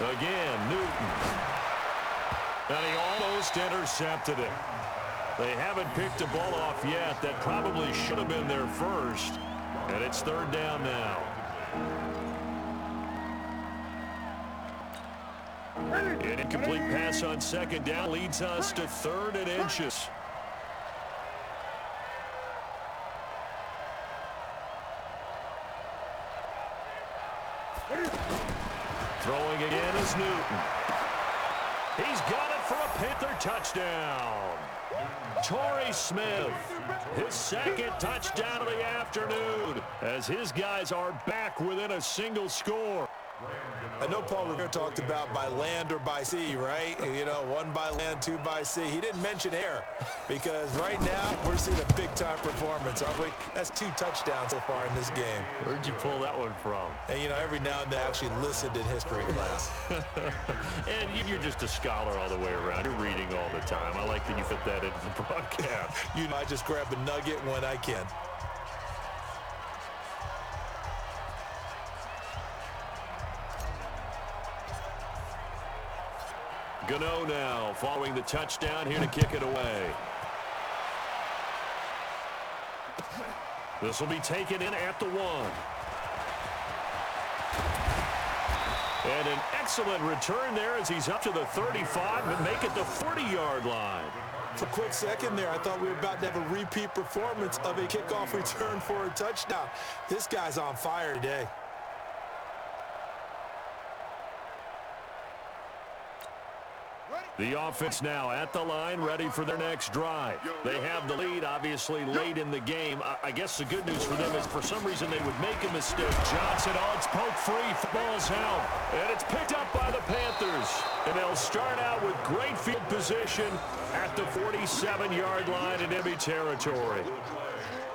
Again, Newton. And he almost intercepted it. They haven't picked the ball off yet. That probably should have been their first. And it's 3rd down now. An incomplete pass on 2nd down leads us to 3rd and inches. Throwing again is Newton. He's got it for a Panther touchdown. Torrey Smith, his 2nd touchdown of the afternoon, as his guys are back within a single score. I know Paul Revere talked about by land or by sea, right? You know, one by land, two by sea. He didn't mention air because right now we're seeing a big-time performance, aren't we? That's 2 touchdowns so far in this game. Where'd you pull that one from? And, you know, every now and then I actually listened in history class. And you're just a scholar all the way around. You're reading all the time. I like that you fit that into the broadcast. You know, I just grab a nugget when I can. Gano now following the touchdown here to kick it away. This will be taken in at the 1. And an excellent return there as he's up to the 35 and make it the 40-yard line. For a quick second there, I thought we were about to have a repeat performance of a kickoff return for a touchdown. This guy's on fire today. The offense now at the line, ready for their next drive. They have the lead, obviously, late in the game. I guess the good news for them is for some reason they would make a mistake. Johnson, it's poked free. Ball's out. And it's picked up by the Panthers. And they'll start out with great field position at the 47-yard line in enemy territory.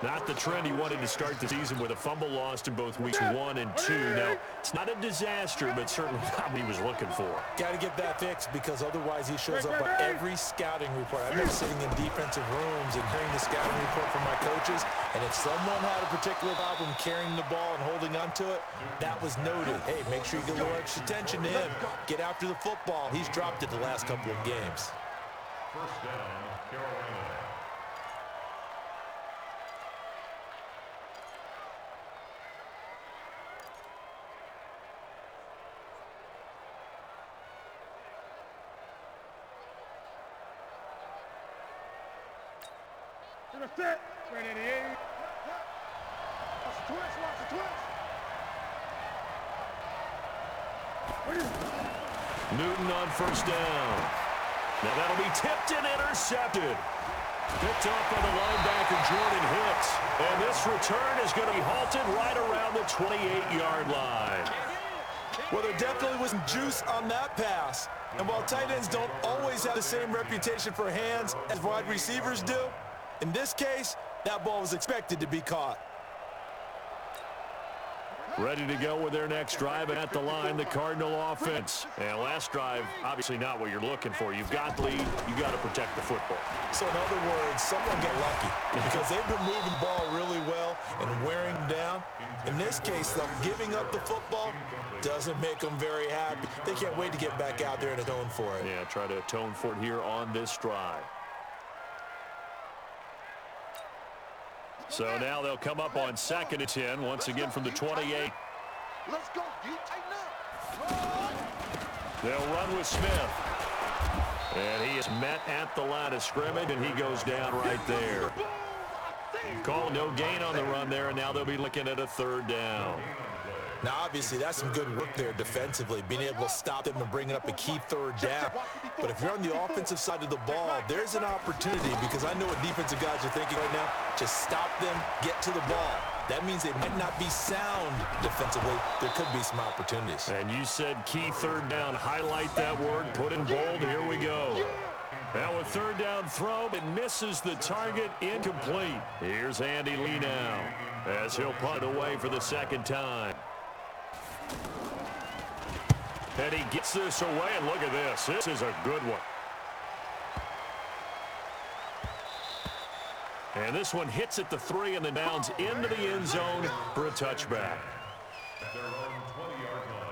Not the trend he wanted to start the season with a fumble lost in both weeks 1 and 2. Now, it's not a disaster, but certainly not what he was looking for. Got to get that fixed because otherwise he shows up on every scouting report. I've been sitting in defensive rooms and hearing the scouting report from my coaches, and if someone had a particular problem carrying the ball and holding onto it, that was noted. Hey, make sure you get a little extra attention to him. Get after the football. He's dropped it the last couple of games. First down, Carolina. To the set. 388. Watch the twist. Watch the twist. Newton on first down. Now that'll be tipped and intercepted. Picked off by the linebacker Jordan Hicks. And this return is going to be halted right around the 28-yard line. Well, there definitely was some juice on that pass. And while tight ends don't always have the same reputation for hands as wide receivers do, in this case, that ball was expected to be caught. Ready to go with their next drive, and at the line, the Cardinal offense. And last drive, obviously not what you're looking for. You've got the lead. You've got to protect the football. So in other words, someone get lucky because they've been moving the ball really well and wearing them down. In this case, though, giving up the football doesn't make them very happy. They can't wait to get back out there and atone for it. Yeah, try to atone for it here on this drive. So now they'll come up on 2nd and 10, once again from the 28. Let's go, D. Tighten up. They'll run with Smith. And he is met at the line of scrimmage, and he goes down right there. Call no gain on the run there, and now they'll be looking at a 3rd down. Now, obviously, that's some good work there defensively, being able to stop them and bringing up a key 3rd down. But if you're on the offensive side of the ball, there's an opportunity because I know what defensive guys are thinking right now. Just stop them, get to the ball. That means they might not be sound defensively. There could be some opportunities. And you said key 3rd down. Highlight that word. Put in bold. Here we go. Now a 3rd down throw. It misses the target. Incomplete. Here's Andy Lee now as he'll punt away for the 2nd time. And he gets this away, and look at this. This is a good one. And this one hits at the 3 and then bounds into the end zone for a touchback. At their own 20-yard line.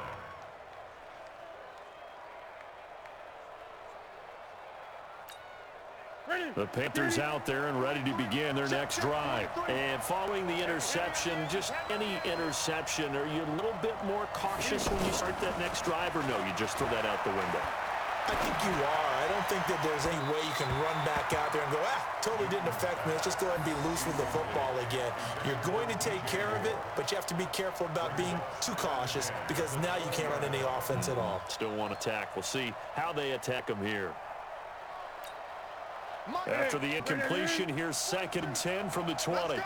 The Panthers out there and ready to begin their next drive. And following the interception, just any interception, are you a little bit more cautious when you start that next drive, or no, you just throw that out the window? I think you are. I don't think that there's any way you can run back out there and go, totally didn't affect me. Let's just go ahead and be loose with the football again. You're going to take care of it, but you have to be careful about being too cautious because now you can't run any offense at all. Still want to attack. We'll see how they attack them here. After the incompletion, here's 2nd and 10 from the 20.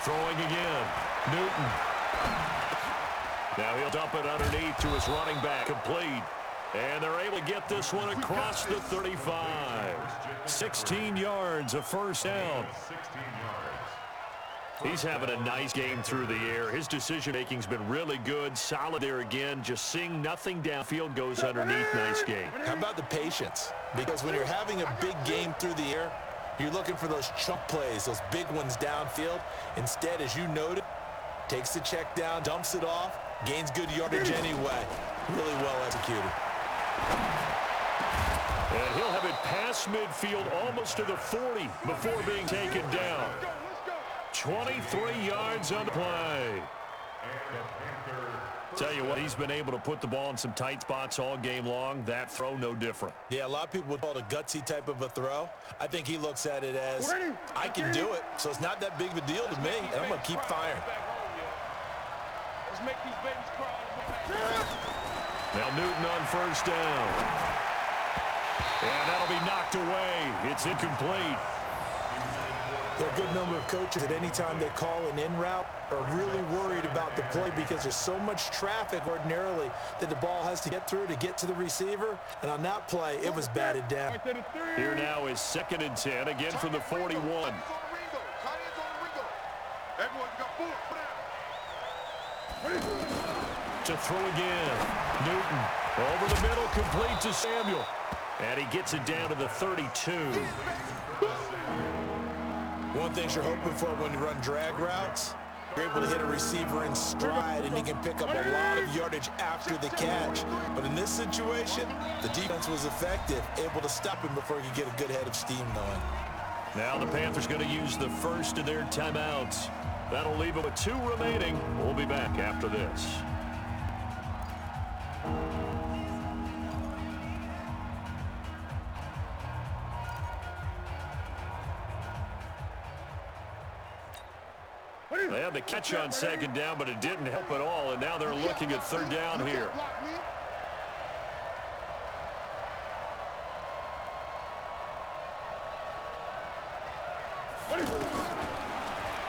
Throwing again. Newton. Now he'll dump it underneath to his running back. Complete. And they're able to get this one across the 35. 16 yards, a first down. He's having a nice game through the air. His decision-making's been really good. Solid there again. Just seeing nothing downfield, goes underneath. Nice game. How about the patience? Because when you're having a big game through the air, you're looking for those chunk plays, those big ones downfield. Instead, as you noted, takes the check down, dumps it off, gains good yardage anyway. Really well executed. And he'll have it past midfield almost to the 40 before being taken down. 23 yards on the play. Tell you what, he's been able to put the ball in some tight spots all game long. That throw, no different. Yeah, a lot of people would call it a gutsy type of a throw. I think he looks at it as, I can do it, so it's not that big of a deal to me, and I'm going to keep firing. Let's make these babies cry. Now Newton on first down. And that'll be knocked away. It's incomplete. There are a good number of coaches at any time they call an in route are really worried about the play because there's so much traffic ordinarily that the ball has to get through to get to the receiver. And on that play, it was batted down. Here now is 2nd and 10, again from the 41. To throw again. Newton over the middle, complete to Samuel. And he gets it down to the 32. One thing you're hoping for when you run drag routes, you're able to hit a receiver in stride and he can pick up a lot of yardage after the catch. But in this situation, the defense was effective, able to stop him before he could get a good head of steam going. Now the Panthers going to use the first of their timeouts. That'll leave them with 2 remaining. We'll be back after this. They had the catch on 2nd down, but it didn't help at all, and now they're looking at 3rd down here.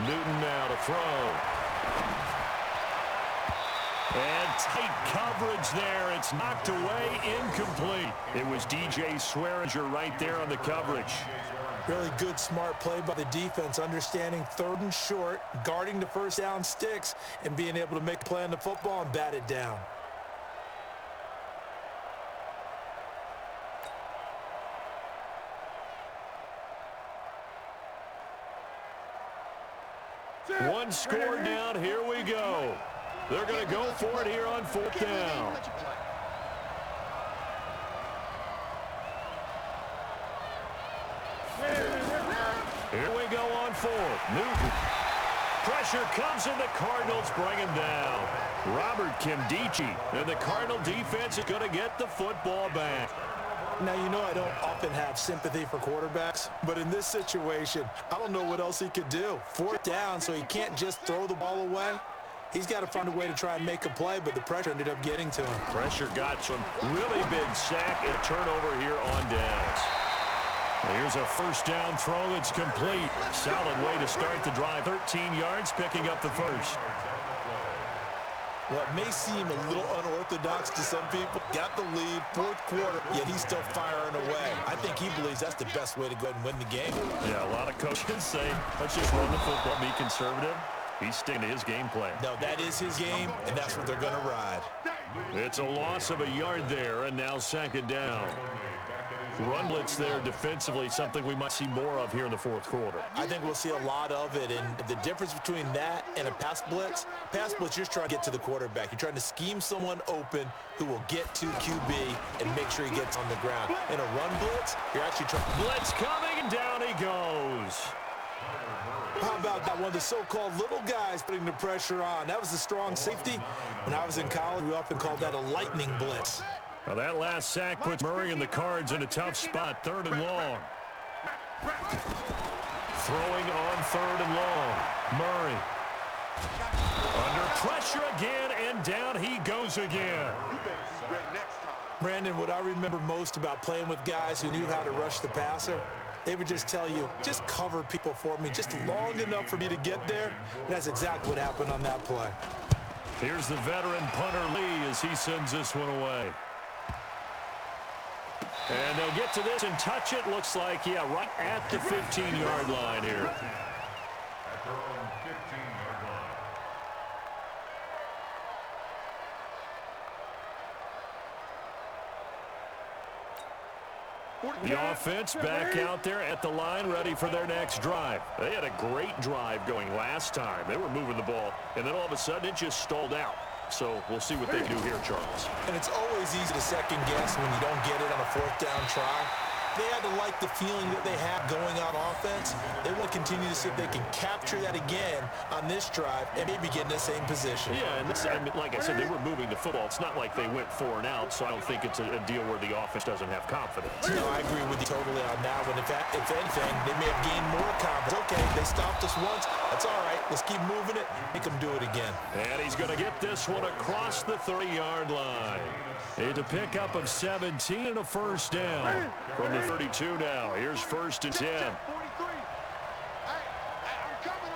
Newton now to throw. And tight coverage there. It's knocked away, incomplete. It was DJ Swearinger right there on the coverage. Really good, smart play by the defense, understanding 3rd and short, guarding the first down sticks, and being able to make a play on the football and bat it down. One score down, here we go. They're going to go for it here on 4th down. Here we go on 4th. Newton. Pressure comes and the Cardinals bring him down. Robert Kimdichie, and the Cardinal defense is going to get the football back. Now, you know I don't often have sympathy for quarterbacks, but in this situation, I don't know what else he could do. 4th down, so he can't just throw the ball away. He's got to find a way to try and make a play, but the pressure ended up getting to him. Pressure got some really big sack and turnover here on downs. Here's a first down throw that's complete. Solid way to start the drive. 13 yards, picking up the first. What may seem a little unorthodox to some people, got the lead, 4th quarter, yet he's still firing away. I think he believes that's the best way to go ahead and win the game. Yeah, a lot of coaches say, let's just run the football, be conservative. He's sticking to his game plan. No, that is his game, and that's what they're going to ride. It's a loss of a yard there, and now 2nd down. Run blitz there defensively, something we might see more of here in the 4th quarter. I think we'll see a lot of it, and the difference between that and a pass blitz, you're just trying to get to the quarterback. You're trying to scheme someone open who will get to QB and make sure he gets on the ground. In a run blitz, you're actually trying. Blitz coming, and down he goes. How about that one? The so-called little guys putting the pressure on. That was a strong safety. When I was in college, we often called that a lightning blitz. Now that last sack puts Murray and the Cards in a tough spot, 3rd and long. Throwing on 3rd and long. Murray. Under pressure again, and down he goes again. Brandon, what I remember most about playing with guys who knew how to rush the passer they would just tell you, just cover people for me just long enough for me to get there. And that's exactly what happened on that play. Here's the veteran punter Lee as he sends this one away. And they'll get to this and touch it. Looks like, yeah, right at the 15-yard line here. At their own 15-yard line. The offense back out there at the line, ready for their next drive. They had a great drive going last time. They were moving the ball, and then all of a sudden it just stalled out. So we'll see what they do here, Charles. And it's always easy to second guess when you don't get it on a fourth down try. They had to like the feeling that they had going on offense. They want to continue to see if they can capture that again on this drive and maybe get in the same position. Yeah, and this, I mean, like I said, they were moving the football. It's not like they went 4 and out, so I don't think it's a deal where the offense doesn't have confidence. No, I agree with you totally on that one. If anything, they may have gained more confidence. Okay, they stopped us once. That's all right. Let's keep moving it. Make them do it again. And he's going to get this one across the 30-yard line. It's a pickup of 17 and a first down from the 32 now. Here's 1st and 10. 43. Hey, I'm coming.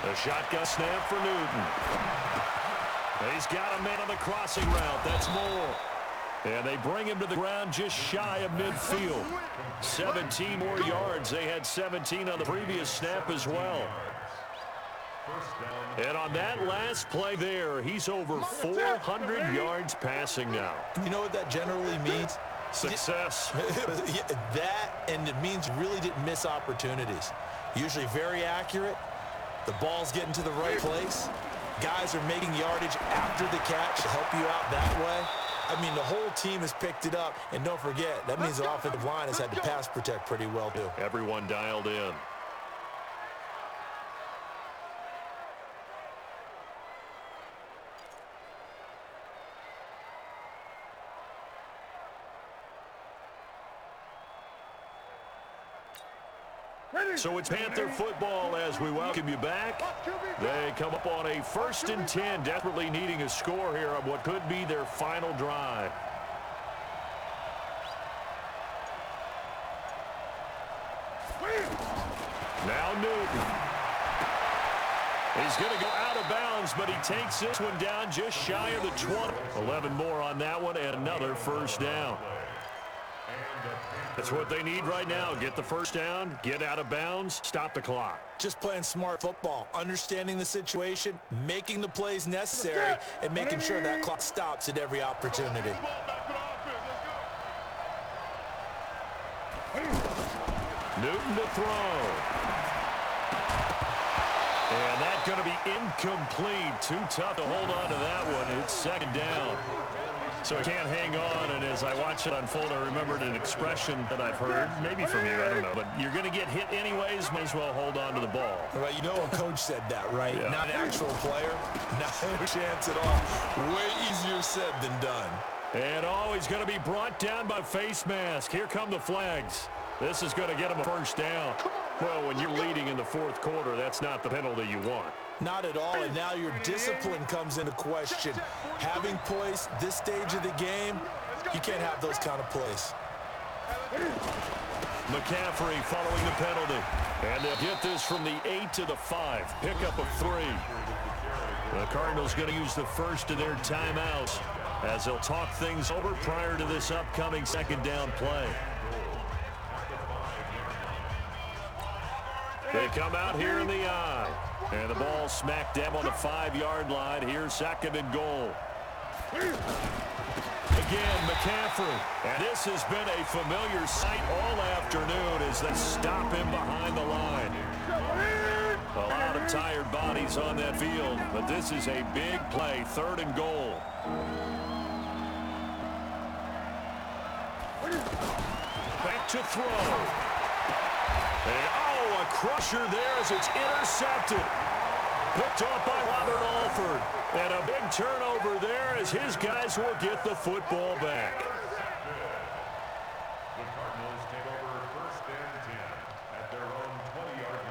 The shotgun snap for Newton. He's got a man on the crossing route. That's Moore. And they bring him to the ground just shy of midfield. 17 more yards. They had 17 on the previous snap as well. And on that last play there, he's over 400 yards passing now. You know what that generally means? Success. That, and it means you really didn't miss opportunities. Usually very accurate. The ball's getting to the right place. Guys are making yardage after the catch to help you out that way. I mean, the whole team has picked it up. And don't forget, that means the offensive line has had to pass protect pretty well, too. Everyone dialed in. So it's Panther football as we welcome you back. They come up on a 1st and 10, desperately needing a score here on what could be their final drive. Now Newton. He's going to go out of bounds, but he takes this one down just shy of the 20. 11 more on that one and another first down. That's what they need right now. Get the first down, get out of bounds, stop the clock. Just playing smart football, understanding the situation, making the plays necessary, and making sure that clock stops at every opportunity. Newton to throw. And that's going to be incomplete. Too tough to hold on to that one. It's 2nd down. So he can't hang on, and as I watch it unfold, I remembered an expression that I've heard, maybe from you, I don't know, but you're going to get hit anyways, might as well hold on to the ball. Right, you know a coach said that, right? Yeah. Not an actual player, not a chance at all. Way easier said than done. And he's going to be brought down by face mask. Here come the flags. This is going to get him a first down. Well, when you're leading in the 4th quarter, that's not the penalty you want. Not at all, and now your discipline comes into question. Having poise this stage of the game, you can't have those kind of plays. McCaffrey following the penalty. And they'll get this from the 8 to the 5. Pickup of 3. The Cardinals going to use the first of their timeouts as they'll talk things over prior to this upcoming 2nd down play. They come out here in the eye. And the ball smacked down on the 5-yard line. Here's 2nd and goal. Again, McCaffrey. And this has been a familiar sight all afternoon as they stop him behind the line. A lot of tired bodies on that field, but this is a big play, 3rd and goal. Back to throw. And, a crusher there as it's intercepted. Picked off by Robert Alford. And a big turnover there as his guys will get the football back. The Cardinals take over 1st and 10 at their own 20-yard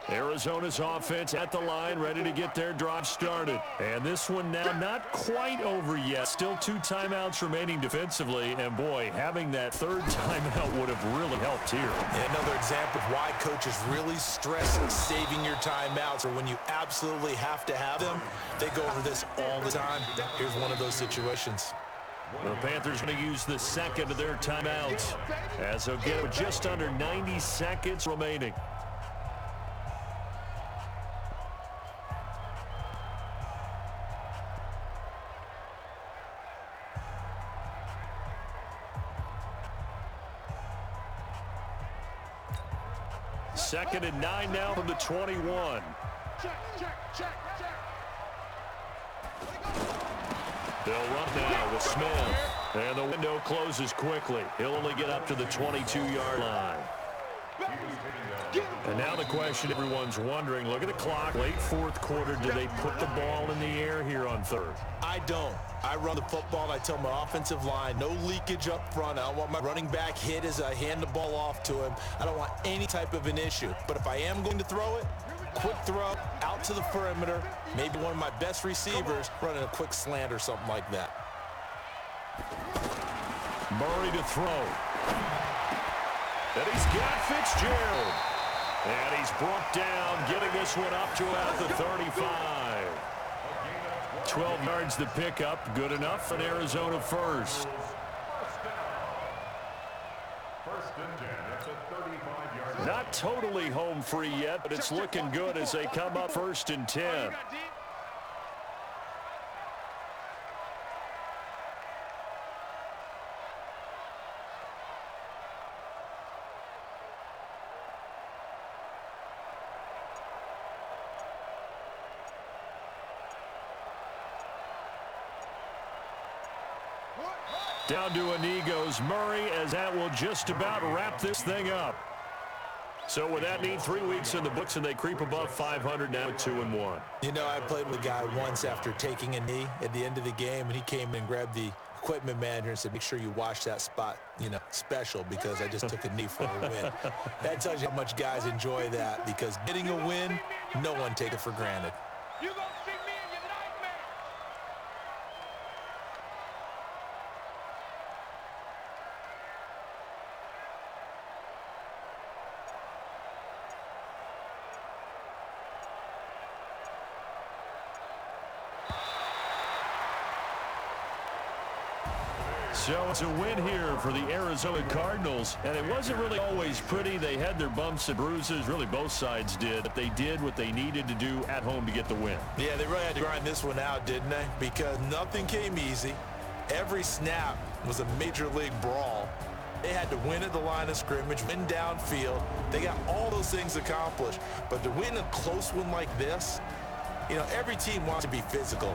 line. Arizona's offense at the line, ready to get their drive started. And this one now not quite over yet. Still 2 timeouts remaining defensively. And, boy, having that third timeout would have really helped here. And another example of why coaches really stress saving your timeouts, or when you absolutely have to have them. They go over this all the time. Here's one of those situations. The Panthers going to use the second of their timeouts as they'll get just under 90 seconds remaining. Second and 9 now from the 21. Check. They'll run now with Smith. And the window closes quickly. He'll only get up to the 22-yard line. And now the question everyone's wondering, look at the clock, late fourth quarter, do they put the ball in the air here on third? I don't. I run the football, and I tell my offensive line, no leakage up front. I don't want my running back hit as I hand the ball off to him. I don't want any type of an issue. But if I am going to throw it, quick throw, out to the perimeter, maybe one of my best receivers running a quick slant or something like that. Murray to throw. And he's got Fitzgerald. And he's brought down, getting this one up to about the 35. 12 yards to pick up. Good enough for Arizona first. Not totally home free yet, but it's looking good as they come up 1st and 10. Down to a knee goes Murray, as that will just about wrap this thing up. So with that neat 3 weeks in the books, and they creep above 500 now at 2-1. You know, I played with a guy once after taking a knee at the end of the game, and he came in and grabbed the equipment manager and said, make sure you wash that spot, special, because I just took a knee for a win. That tells you how much guys enjoy that, because getting a win, no one takes it for granted. You gonna see me in your nightmares. So it's a win here for the Arizona Cardinals, and it wasn't really always pretty. They had their bumps and bruises, really both sides did, but they did what they needed to do at home to get the win. Yeah, they really had to grind this one out, didn't they? Because nothing came easy. Every snap was a major league brawl. They had to win at the line of scrimmage, win downfield. They got all those things accomplished, but to win a close one like this, every team wants to be physical.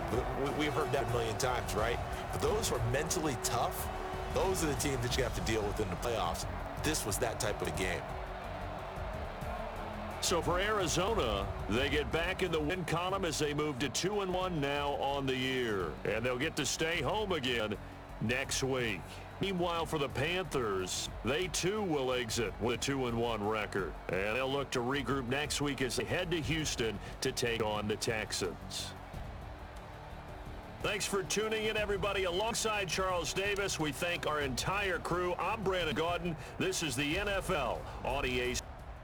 We've heard that a million times, right? But those who are mentally tough, those are the teams that you have to deal with in the playoffs. This was that type of a game. So for Arizona, they get back in the win column as they move to 2-1 now on the year. And they'll get to stay home again next week. Meanwhile, for the Panthers, they too will exit with a 2-1 record. And they'll look to regroup next week as they head to Houston to take on the Texans. Thanks for tuning in, everybody. Alongside Charles Davis, we thank our entire crew. I'm Brandon Gaudin. This is the NFL on EA.